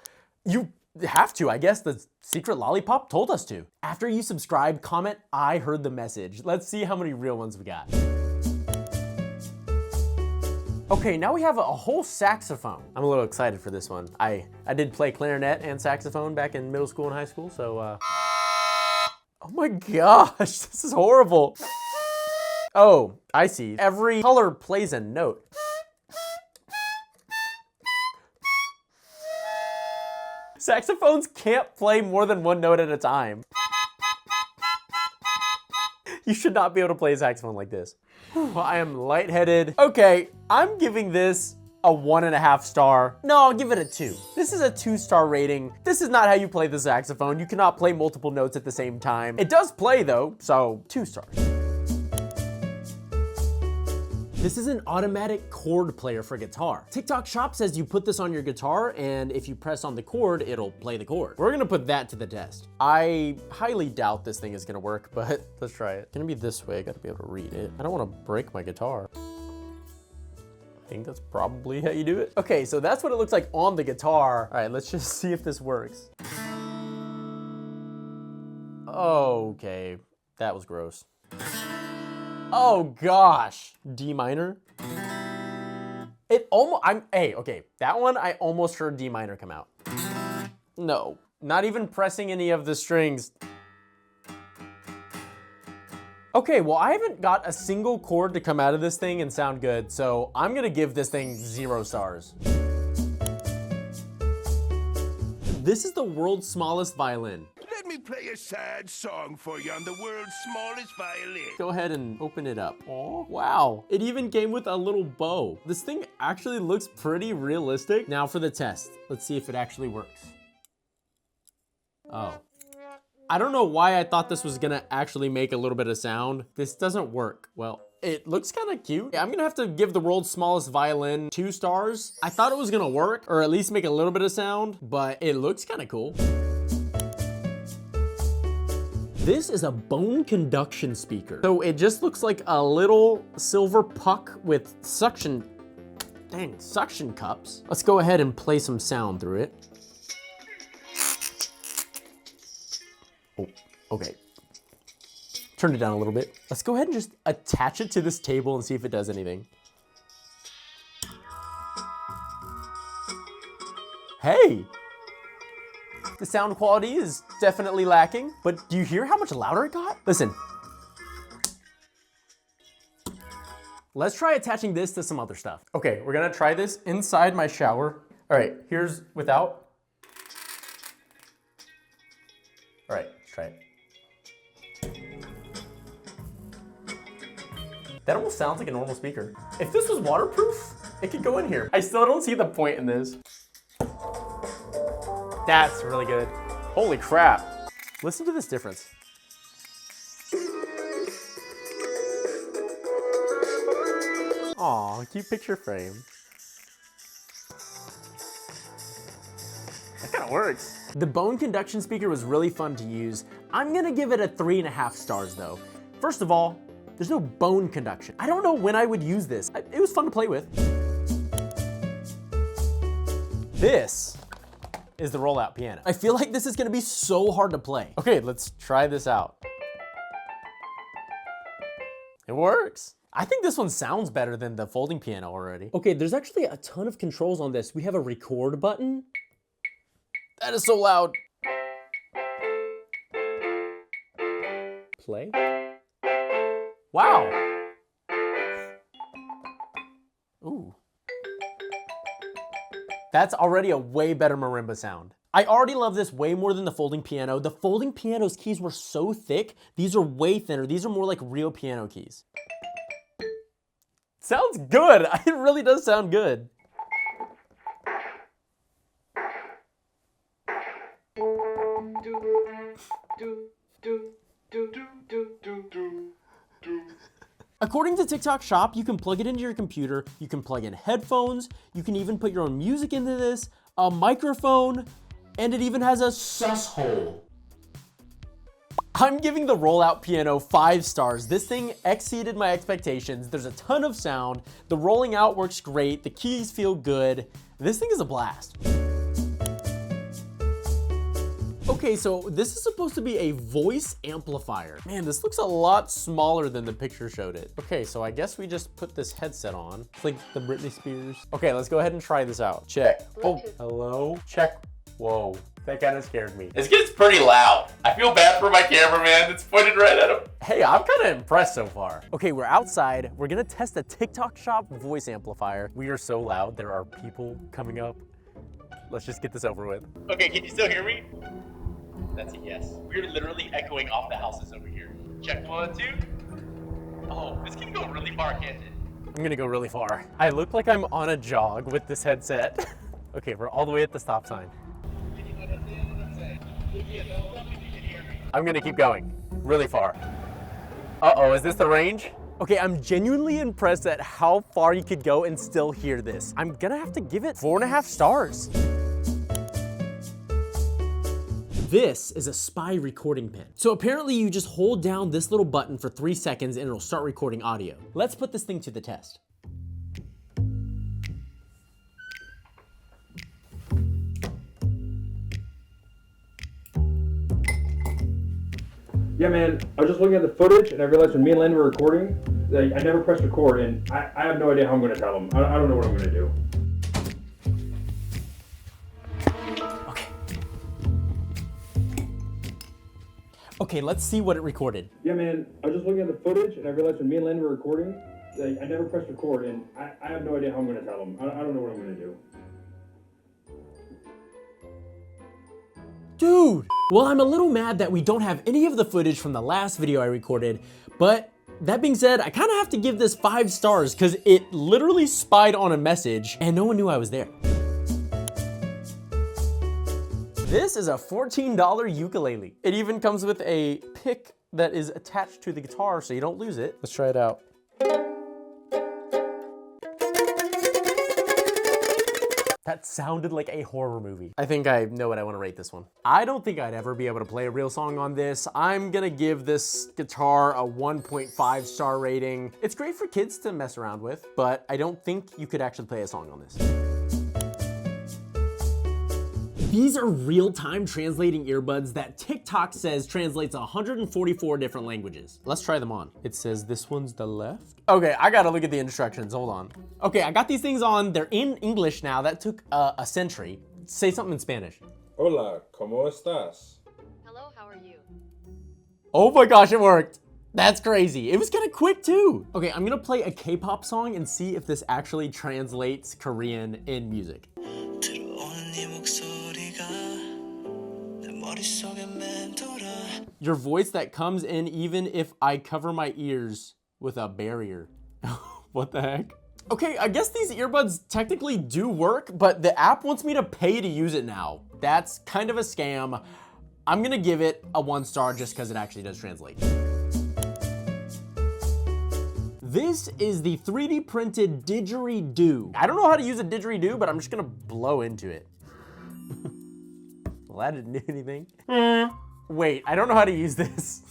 You have to, I guess the secret lollipop told us to. After you subscribe, comment, I heard the message. Let's see how many real ones we got. Okay, now we have a whole saxophone. I'm a little excited for this one. I did play clarinet and saxophone back in middle school and high school, so oh my gosh, this is horrible. Oh, I see. Every color plays a note. Saxophones can't play more than one note at a time. You should not be able to play a saxophone like this. Whew, I am lightheaded. Okay, I'm giving this a 1.5 star. No, I'll give it a 2. This is a 2-star rating. This is not how you play the saxophone. You cannot play multiple notes at the same time. It does play though, so 2 stars. This is an automatic chord player for guitar. TikTok Shop says you put this on your guitar, and if you press on the chord, it'll play the chord. We're gonna put that to the test. I highly doubt this thing is gonna work, but let's try it. It's gonna be this way, I gotta be able to read it. I don't wanna break my guitar. I think that's probably how you do it. Okay, so that's what it looks like on the guitar. All right, let's just see if this works. Okay, that was gross. Oh gosh, D minor. It almost, okay, that one I almost heard D minor come out. No, not even pressing any of the strings. Okay, well I haven't got a single chord to come out of this thing and sound good, so I'm gonna give this thing 0 stars. This is the world's smallest violin. Let me play a sad song for you on the world's smallest violin. Go ahead and open it up. Oh, wow. It even came with a little bow. This thing actually looks pretty realistic. Now for the test. Let's see if it actually works. Oh. I don't know why I thought this was gonna actually make a little bit of sound. This doesn't work. Well, it looks kind of cute. I'm gonna have to give the world's smallest violin 2 stars. I thought it was gonna work, or at least make a little bit of sound, but it looks kind of cool. This is a bone conduction speaker. So it just looks like a little silver puck with suction cups. Let's go ahead and play some sound through it. Oh, okay. Turn it down a little bit. Let's go ahead and just attach it to this table and see if it does anything. Hey! The sound quality is definitely lacking, but do you hear how much louder it got? Listen. Let's try attaching this to some other stuff. Okay, we're gonna try this inside my shower. All right, here's without. All right, let's try it. That almost sounds like a normal speaker. If this was waterproof, it could go in here. I still don't see the point in this. That's really good. Holy crap. Listen to this difference. Aw, cute picture frame. That kind of works. The bone conduction speaker was really fun to use. I'm gonna give it a 3.5 stars though. First of all, there's no bone conduction. I don't know when I would use this. It was fun to play with. This is the rollout piano. I feel like this is gonna be so hard to play. Okay, let's try this out. It works. I think this one sounds better than the folding piano already. Okay, there's actually a ton of controls on this. We have a record button. That is so loud. Play. Wow. Ooh. That's already a way better marimba sound. I already love this way more than the folding piano. The folding piano's keys were so thick. These are way thinner. These are more like real piano keys. Sounds good. It really does sound good. According to TikTok Shop, you can plug it into your computer, you can plug in headphones, you can even put your own music into this, a microphone, and it even has a sus hole. I'm giving the rollout piano 5 stars. This thing exceeded my expectations. There's a ton of sound, the rolling out works great, the keys feel good. This thing is a blast. Okay, so this is supposed to be a voice amplifier. Man, this looks a lot smaller than the picture showed it. Okay, so I guess we just put this headset on. It's like the Britney Spears. Okay, let's go ahead and try this out. Check. Oh, hello? Check. Whoa, that kind of scared me. This gets pretty loud. I feel bad for my cameraman. It's pointed right at him. Hey, I'm kind of impressed so far. Okay, we're outside. We're gonna test a TikTok Shop voice amplifier. We are so loud, there are people coming up. Let's just get this over with. Okay, can you still hear me? That's a yes. We're literally echoing off the houses over here. Check 1, 2. Oh, this can go really far, can't it? I'm gonna go really far. I look like I'm on a jog with this headset. Okay, we're all the way at the stop sign. I'm gonna keep going really far. Uh-oh, is this the range? Okay, I'm genuinely impressed at how far you could go and still hear this. I'm gonna have to give it 4.5 stars. This is a spy recording pen. So apparently you just hold down this little button for 3 seconds and it'll start recording audio. Let's put this thing to the test. Yeah, man, I was just looking at the footage and I realized when me and Len were recording, I never pressed record and I have no idea how I'm going to tell him. I don't know what I'm going to do. Okay, let's see what it recorded. Yeah, man, I was just looking at the footage and I realized when me and Len were recording, I never pressed record and I have no idea how I'm going to tell him. I don't know what I'm going to do. Dude! Well, I'm a little mad that we don't have any of the footage from the last video I recorded, but that being said, I kind of have to give this 5 stars because it literally spied on a message and no one knew I was there. This is a $14 ukulele. It even comes with a pick that is attached to the guitar so you don't lose it. Let's try it out. That sounded like a horror movie. I think I know what I want to rate this one. I don't think I'd ever be able to play a real song on this. I'm gonna give this guitar a 1.5 star rating. It's great for kids to mess around with, but I don't think you could actually play a song on this. These are real-time translating earbuds that TikTok says translates 144 different languages. Let's try them on. It says this one's the left. Okay, I gotta look at the instructions, hold on. Okay, I got these things on, they're in English now. That took a century. Say something in Spanish. Hola, ¿cómo estás? Hello, how are you? Oh my gosh, it worked. That's crazy. It was kind of quick too. Okay, I'm gonna play a K-pop song and see if this actually translates Korean in music. Your voice that comes in even if I cover my ears with a barrier. What the heck? Okay, I guess these earbuds technically do work, but the app wants me to pay to use it now. That's kind of a scam. I'm gonna give it a 1 star just because it actually does translate. This is the 3D printed didgeridoo. I don't know how to use a didgeridoo, but I'm just gonna blow into it. Well, that didn't do anything. Wait, I don't know how to use this.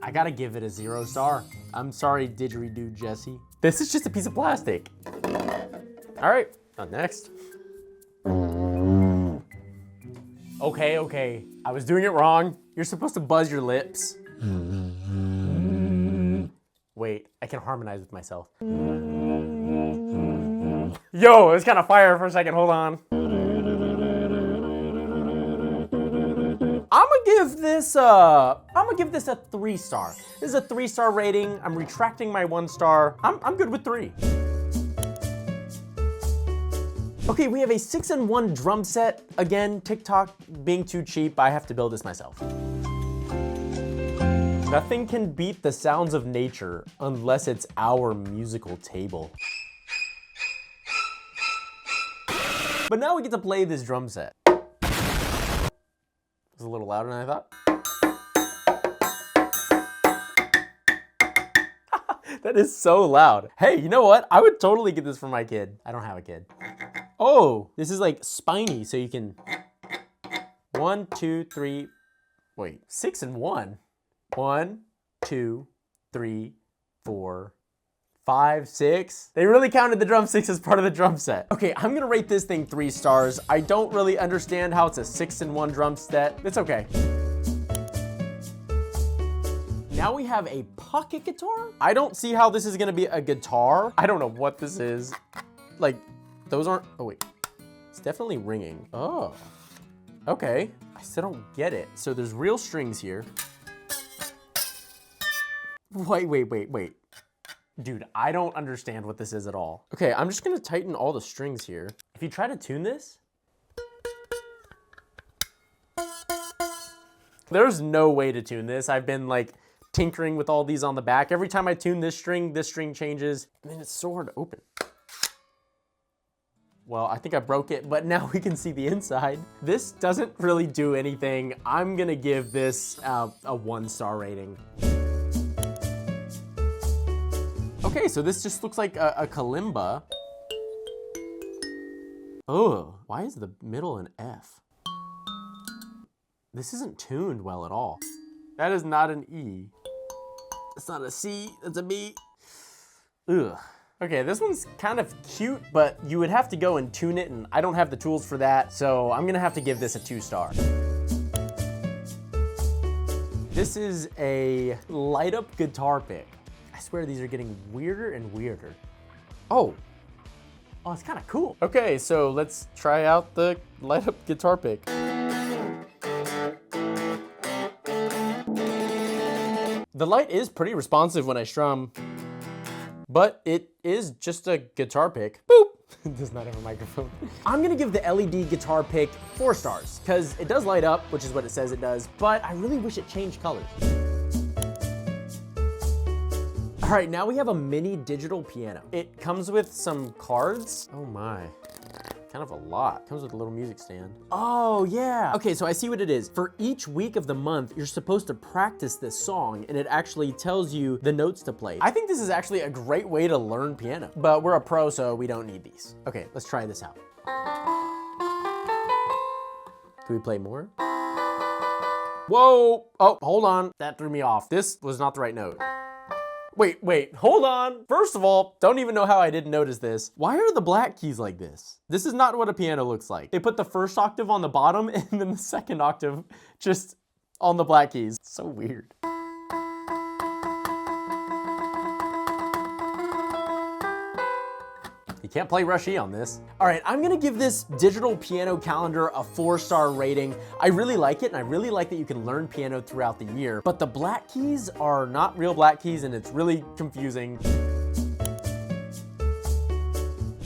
I gotta give it a 0 star. I'm sorry, didgeridoo Jesse. This is just a piece of plastic. All right, next. Okay, I was doing it wrong. You're supposed to buzz your lips. Wait, I can harmonize with myself. Yo, it was kind of fire for a second, hold on. I'm gonna give this a 3 star. This is a 3 star rating. I'm retracting my 1 star. I'm good with 3. Okay, we have a 6-in-1 drum set. Again, TikTok being too cheap, I have to build this myself. Nothing can beat the sounds of nature unless it's our musical table. But now we get to play this drum set. It was a little louder than I thought. That is so loud. Hey, you know what? I would totally get this for my kid. I don't have a kid. Oh, this is like spiny, so you can 1, 2, 3, wait, 6-in-1. 1, 2, 3, 4, 5, 6. They really counted the drumsticks as part of the drum set. Okay, I'm gonna rate this thing 3 stars. I don't really understand how it's a 6-in-1 drum set. It's okay. Now we have a pocket guitar. I don't see how this is gonna be a guitar. I don't know what this is. Like, those aren't, oh wait. It's definitely ringing. Oh, okay. I still don't get it. So there's real strings here. Wait. Dude, I don't understand what this is at all. Okay, I'm just gonna tighten all the strings here. If you try to tune this, there's no way to tune this. I've been like tinkering with all these on the back. Every time I tune this string changes, and then it's so hard to open. Well, I think I broke it, but now we can see the inside. This doesn't really do anything. I'm gonna give this a 1-star rating. Okay, so this just looks like a kalimba. Oh, why is the middle an F? This isn't tuned well at all. That is not an E. It's not a C, it's a B. Ugh. Okay, this one's kind of cute, but you would have to go and tune it, and I don't have the tools for that, so I'm gonna have to give this a 2-star. This is a light up guitar pick. I swear these are getting weirder and weirder. Oh, it's kind of cool. Okay, so let's try out the light up guitar pick. The light is pretty responsive when I strum, but it is just a guitar pick. Boop. It does not have a microphone. I'm gonna give the LED guitar pick 4 stars, because it does light up, which is what it says it does, but I really wish it changed colors. All right, now we have a mini digital piano. It comes with some cards. Oh my, kind of a lot. Comes with a little music stand. Oh yeah. Okay, so I see what it is. For each week of the month, you're supposed to practice this song, and it actually tells you the notes to play. I think this is actually a great way to learn piano, but we're a pro, so we don't need these. Okay, let's try this out. Can we play more? Whoa, oh, hold on. That threw me off. This was not the right note. Wait, hold on. First of all, don't even know how I didn't notice this. Why are the black keys like this? This is not what a piano looks like. They put the first octave on the bottom and then the second octave just on the black keys. It's so weird. You can't play Rush E on this. All right, I'm gonna give this digital piano calendar a 4-star rating. I really like it, and I really like that you can learn piano throughout the year, but the black keys are not real black keys, and it's really confusing.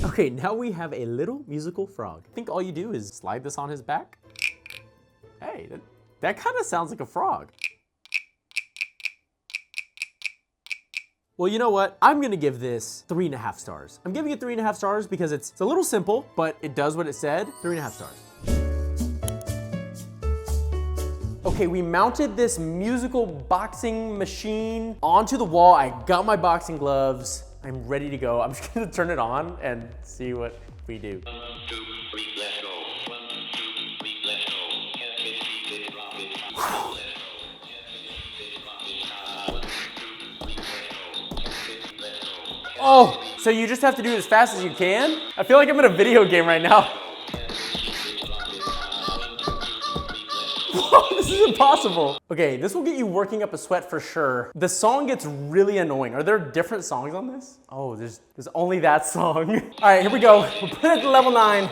Okay, now we have a little musical frog. I think all you do is slide this on his back. Hey, that kind of sounds like a frog. Well, you know what? I'm gonna give this 3.5 stars. I'm giving it 3.5 stars because it's a little simple, but it does what it said. 3.5 stars. Okay, we mounted this musical boxing machine onto the wall. I got my boxing gloves. I'm ready to go. I'm just gonna turn it on and see what we do. 1, 2, 3, let's go. 1, 2, 3, let's go. Oh, so you just have to do it as fast as you can? I feel like I'm in a video game right now. This is impossible. Okay, this will get you working up a sweat for sure. The song gets really annoying. Are there different songs on this? Oh, there's only that song. All right, here we go. We're putting it to level 9.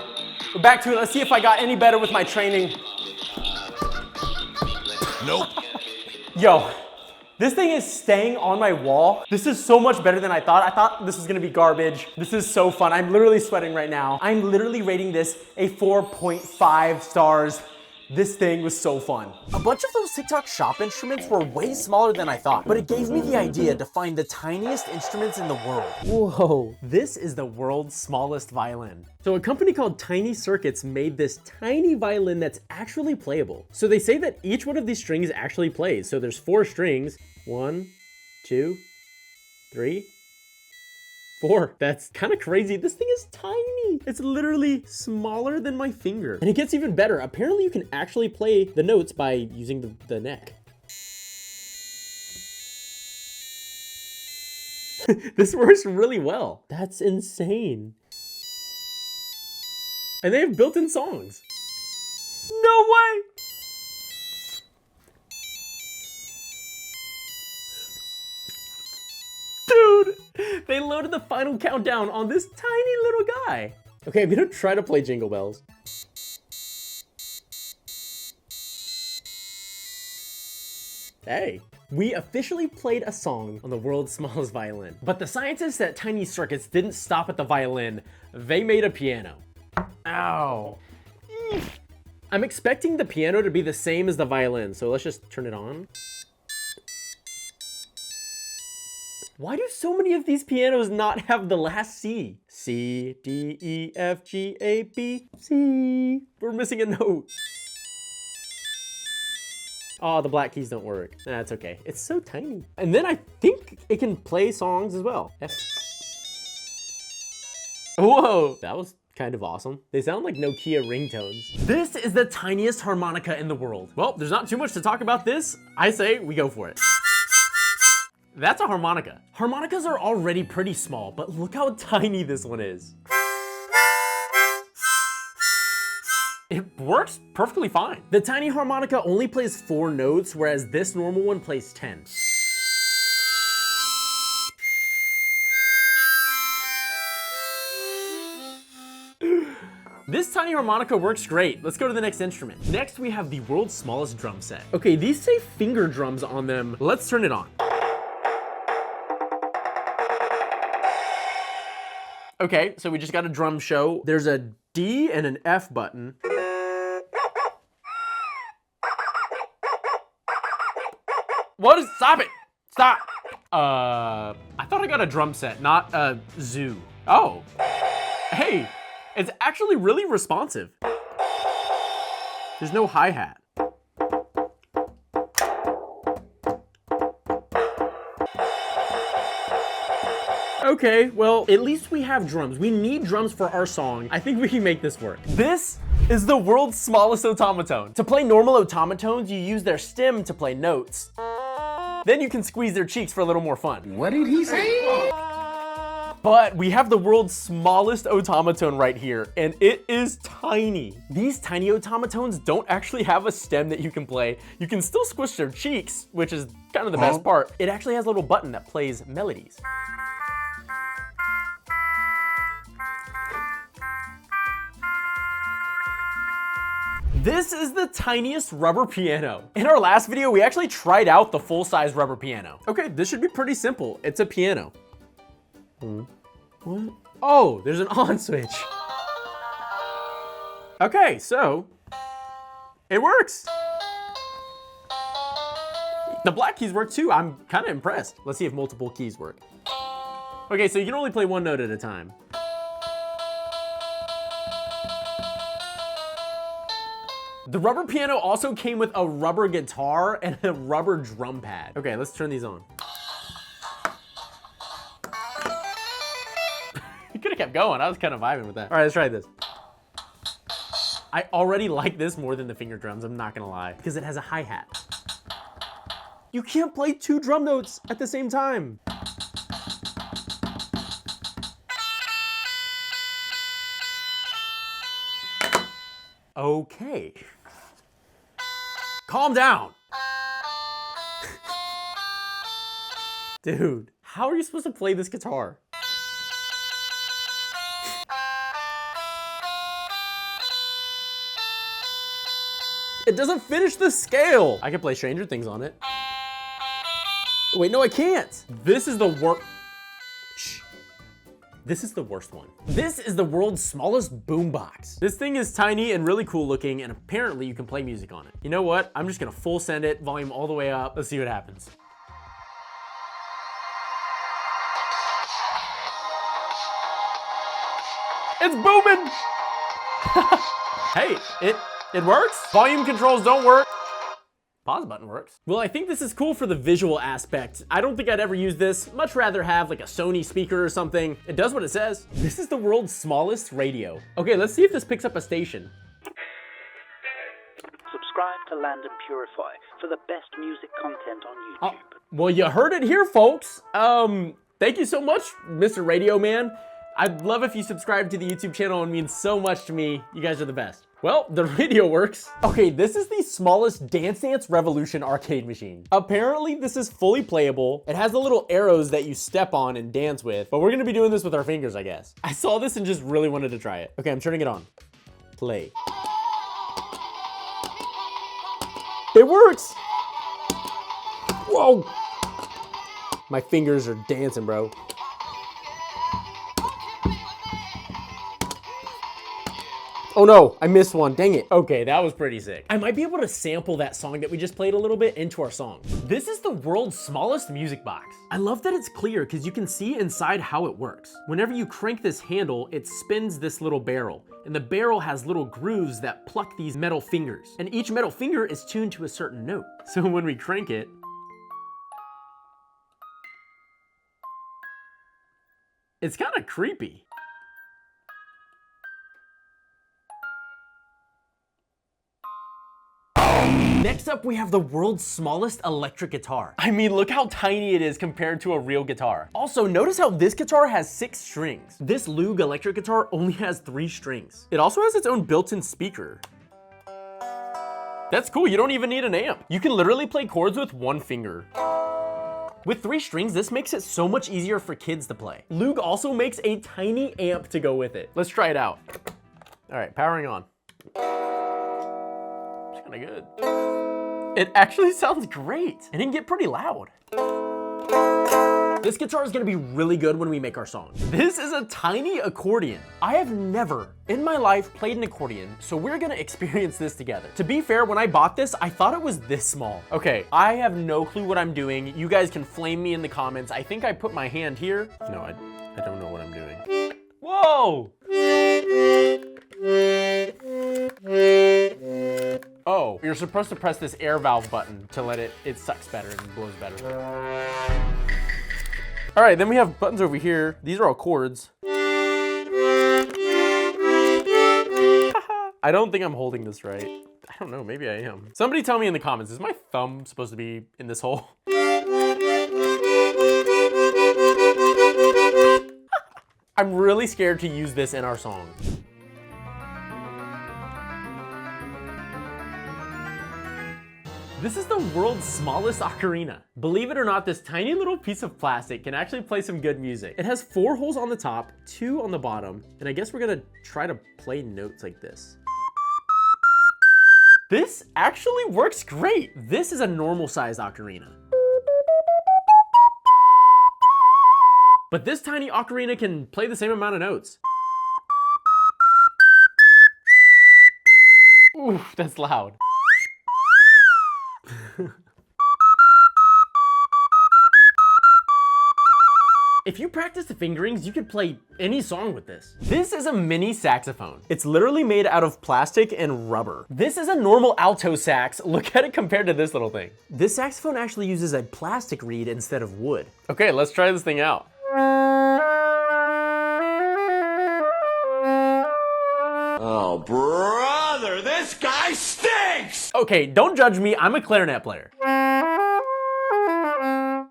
We're back to it. Let's see if I got any better with my training. Nope. Yo, this thing is staying on my wall. This is so much better than I thought. I thought this was gonna be garbage. This is so fun. I'm literally sweating right now. I'm literally rating this a 4.5 stars. This thing was so fun. A bunch of those TikTok shop instruments were way smaller than I thought, but it gave me the idea to find the tiniest instruments in the world. Whoa, this is the world's smallest violin. So a company called Tiny Circuits made this tiny violin that's actually playable. So they say that each one of these strings actually plays. So there's 4 strings. 1, 2, 3, 4. That's kind of crazy. This thing is tiny. It's literally smaller than my finger. And it gets even better. Apparently you can actually play the notes by using the neck. This works really well. That's insane. And they have built-in songs. No way! Dude, they loaded the final countdown on this tiny little guy. Okay, I'm gonna try to play Jingle Bells. Hey, We officially played a song on the world's smallest violin. But the scientists at Tiny Circuits didn't stop at the violin. They made a piano. Ow. I'm expecting the piano to be the same as the violin, so let's just turn it on. Why do so many of these pianos not have the last C? C, D, E, F, G, A, B, C. We're missing a note. Oh, the black keys don't work. That's okay. It's so tiny. And then I think it can play songs as well. F. Whoa, that was kind of awesome. They sound like Nokia ringtones. This is the tiniest harmonica in the world. Well, there's not too much to talk about this. I say we go for it. That's a harmonica. Harmonicas are already pretty small, but look how tiny this one is. It works perfectly fine. The tiny harmonica only plays 4 notes, whereas this normal one plays 10. This tiny harmonica works great. Let's go to the next instrument. Next, we have the world's smallest drum set. Okay, these say finger drums on them. Let's turn it on. Okay, so we just got a drum show. There's a D and an F button. What is, stop it, stop. I thought I got a drum set, not a zoo. Oh, hey, it's actually really responsive. There's no hi-hat. Okay, well, at least we have drums. We need drums for our song. I think we can make this work. This is the world's smallest automaton. To play normal automatones, you use their stem to play notes. Then you can squeeze their cheeks for a little more fun. What did he say? But we have the world's smallest automaton right here, and it is tiny. These tiny automatons don't actually have a stem that you can play. You can still squish their cheeks, which is kind of the best part. It actually has a little button that plays melodies. This is the tiniest rubber piano. In our last video, we actually tried out the full-size rubber piano. Okay, this should be pretty simple. It's a piano. What? Oh, there's an on switch. Okay, so it works. The black keys work too. I'm kind of impressed. Let's see if multiple keys work. Okay, so you can only play 1 note at a time. The rubber piano also came with a rubber guitar and a rubber drum pad. Okay, let's turn these on. You could have kept going. I was kind of vibing with that. All right, let's try this. I already like this more than the finger drums, I'm not gonna lie, because it has a hi-hat. You can't play 2 drum notes at the same time. Okay. Calm down. Dude, how are you supposed to play this guitar? It doesn't finish the scale. I can play Stranger Things on it. Wait, no, I can't. This is the worst. Shh. This is the worst one. This is the world's smallest boombox. This thing is tiny and really cool looking, and apparently you can play music on it. You know what? I'm just gonna full send it, volume all the way up. Let's see what happens. It's booming. Hey, it works. Volume controls don't work. Pause button works. Well, I think this is cool for the visual aspect. I don't think I'd ever use this. Much rather have like a Sony speaker or something. It does what it says. This is the world's smallest radio. Okay, let's see if this picks up a station. Subscribe to Land and Purify for the best music content on YouTube. Well, you heard it here, folks. Thank you so much, Mr. Radio Man. I'd love if you subscribe to the YouTube channel. It means so much to me. You guys are the best. Well, the radio works. Okay, this is the smallest Dance Dance Revolution arcade machine. Apparently, this is fully playable. It has the little arrows that you step on and dance with, but we're gonna be doing this with our fingers, I guess. I saw this and just really wanted to try it. Okay, I'm turning it on. Play. It works! Whoa! My fingers are dancing, bro. Oh no, I missed one, dang it. Okay, that was pretty sick. I might be able to sample that song that we just played a little bit into our song. This is the world's smallest music box. I love that it's clear because you can see inside how it works. Whenever you crank this handle, it spins this little barrel, and the barrel has little grooves that pluck these metal fingers. And each metal finger is tuned to a certain note. So when we crank it, it's kind of creepy. Next up, we have the world's smallest electric guitar. I mean, look how tiny it is compared to a real guitar. Also, notice how this guitar has 6 strings. This Loog electric guitar only has 3 strings. It also has its own built-in speaker. That's cool, you don't even need an amp. You can literally play chords with 1 finger. With 3 strings, this makes it so much easier for kids to play. Loog also makes a tiny amp to go with it. Let's try it out. All right, powering on. It's kind of good. It actually sounds great, and it can get pretty loud. This guitar is gonna be really good when we make our song. This is a tiny accordion. I have never in my life played an accordion, so we're gonna experience this together. To be fair, when I bought this, I thought it was this small. Okay, I have no clue what I'm doing. You guys can flame me in the comments. I think I put my hand here. No, I don't know what I'm doing. Whoa! Oh, you're supposed to press this air valve button to let it sucks better and blows better. All right, then we have buttons over here. These are all chords. I don't think I'm holding this right. I don't know, maybe I am. Somebody tell me in the comments, is my thumb supposed to be in this hole? I'm really scared to use this in our song. This is the world's smallest ocarina. Believe it or not, this tiny little piece of plastic can actually play some good music. It has 4 holes on the top, 2 on the bottom, and I guess we're gonna try to play notes like this. This actually works great. This is a normal sized ocarina. But this tiny ocarina can play the same amount of notes. Ooh, that's loud. If you practice the fingerings, you could play any song with this. This is a mini saxophone. It's literally made out of plastic and rubber. This is a normal alto sax. Look at it compared to this little thing. This saxophone actually uses a plastic reed instead of wood. Okay, let's try this thing out. Oh, brother, this guy stinks! Okay, don't judge me, I'm a clarinet player.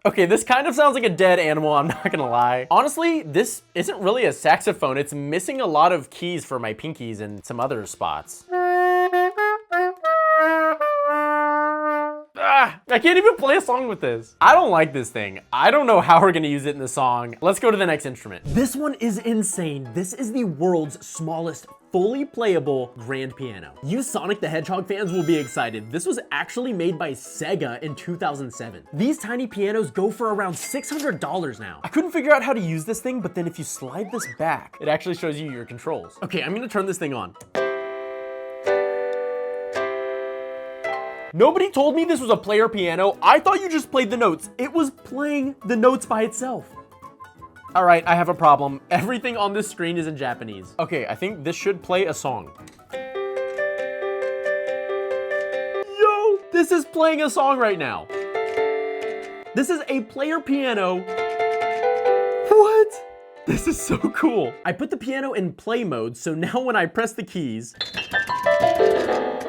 Okay, this kind of sounds like a dead animal, I'm not gonna lie. Honestly, this isn't really a saxophone. It's missing a lot of keys for my pinkies and some other spots. I can't even play a song with this. I don't like this thing. I don't know how we're gonna use it in the song. Let's go to the next instrument. This one is insane. This is the world's smallest fully playable grand piano. You Sonic the Hedgehog fans will be excited. This was actually made by Sega in 2007. These tiny pianos go for around $600 now. I couldn't figure out how to use this thing, but then if you slide this back, it actually shows you your controls. Okay, I'm gonna turn this thing on. Nobody told me this was a player piano. I thought you just played the notes. It was playing the notes by itself. All right, I have a problem. Everything on this screen is in Japanese. Okay, I think this should play a song. Yo, this is playing a song right now. This is a player piano. What? This is so cool. I put the piano in play mode, so now when I press the keys,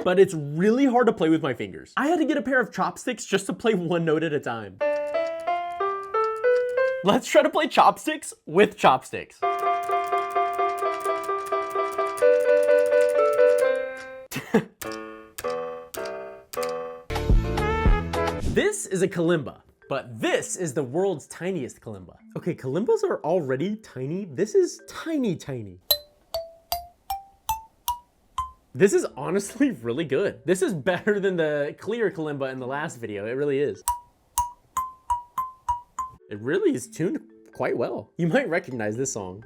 but it's really hard to play with my fingers. I had to get a pair of chopsticks just to play one note at a time. Let's try to play chopsticks with chopsticks. This is a kalimba, but this is the world's tiniest kalimba. Okay, kalimbas are already tiny. This is tiny, tiny. This is honestly really good. This is better than the clear kalimba in the last video. It really is. It really is tuned quite well. You might recognize this song.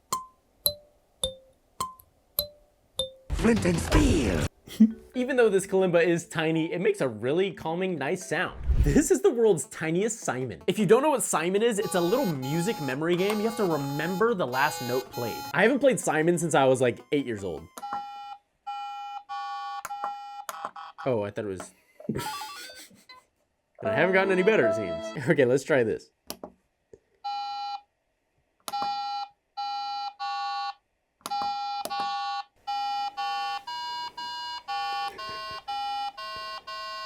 Flint and steel. Even though this kalimba is tiny, it makes a really calming, nice sound. This is the world's tiniest Simon. If you don't know what Simon is, it's a little music memory game. You have to remember the last note played. I haven't played Simon since I was like 8 years old. Oh, I thought it was... I haven't gotten any better, it seems. Okay, let's try this.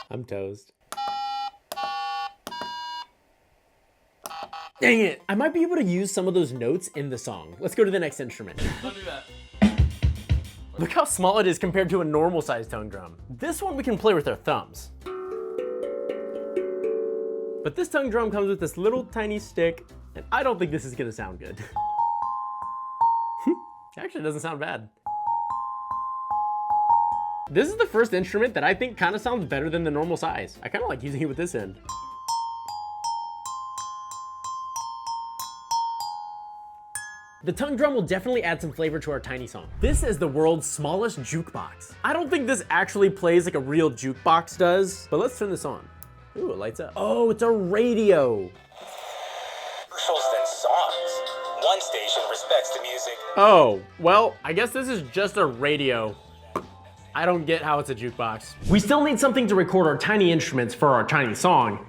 I'm toast. Dang it! I might be able to use some of those notes in the song. Let's go to the next instrument. Don't do that. Look how small it is compared to a normal sized tongue drum. This one we can play with our thumbs. But this tongue drum comes with this little tiny stick, and I don't think this is gonna sound good. Actually, it doesn't sound bad. This is the first instrument that I think kind of sounds better than the normal size. I kind of like using it with this end. The tongue drum will definitely add some flavor to our tiny song. This is the world's smallest jukebox. I don't think this actually plays like a real jukebox does, but let's turn this on. Ooh, it lights up. Oh, it's a radio. Commercials than songs. One station respects the music. Oh, well, I guess this is just a radio. I don't get how it's a jukebox. We still need something to record our tiny instruments for our tiny song,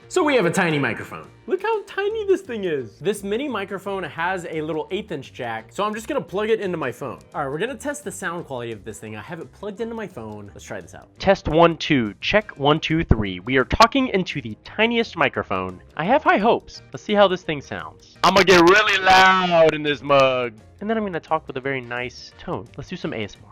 so we have a tiny microphone. Look how tiny this thing is. This mini microphone has a little 1/8" jack, so I'm just gonna plug it into my phone. All right, we're gonna test the sound quality of this thing. I have it plugged into my phone. Let's try this out. Test 1, 2, check 1, 2, 3. We are talking into the tiniest microphone. I have high hopes. Let's see how this thing sounds. I'm gonna get really loud in this mug. And then I'm gonna talk with a very nice tone. Let's do some ASMR.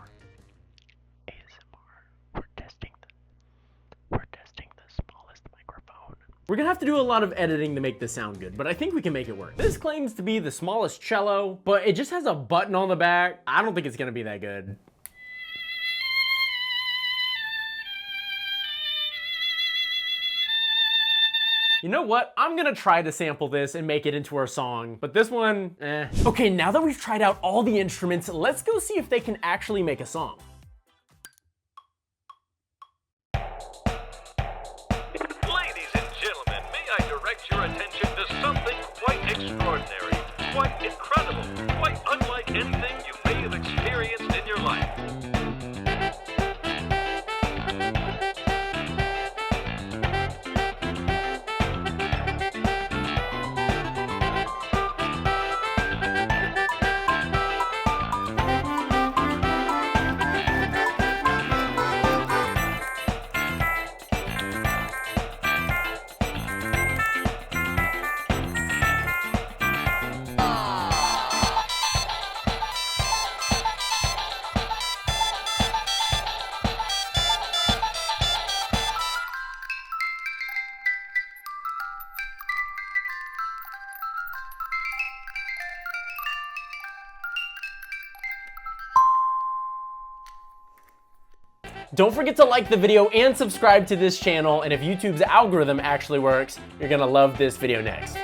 We're gonna have to do a lot of editing to make this sound good, but I think we can make it work. This claims to be the smallest cello, but it just has a button on the back. I don't think it's gonna be that good. You know what? I'm gonna try to sample this and make it into our song, but this one, eh. Okay, now that we've tried out all the instruments, let's go see if they can actually make a song. Your attention to something quite extraordinary, quite incredible, quite unlike anything you may have experienced in your life. Don't forget to like the video and subscribe to this channel, and if YouTube's algorithm actually works, you're gonna love this video next.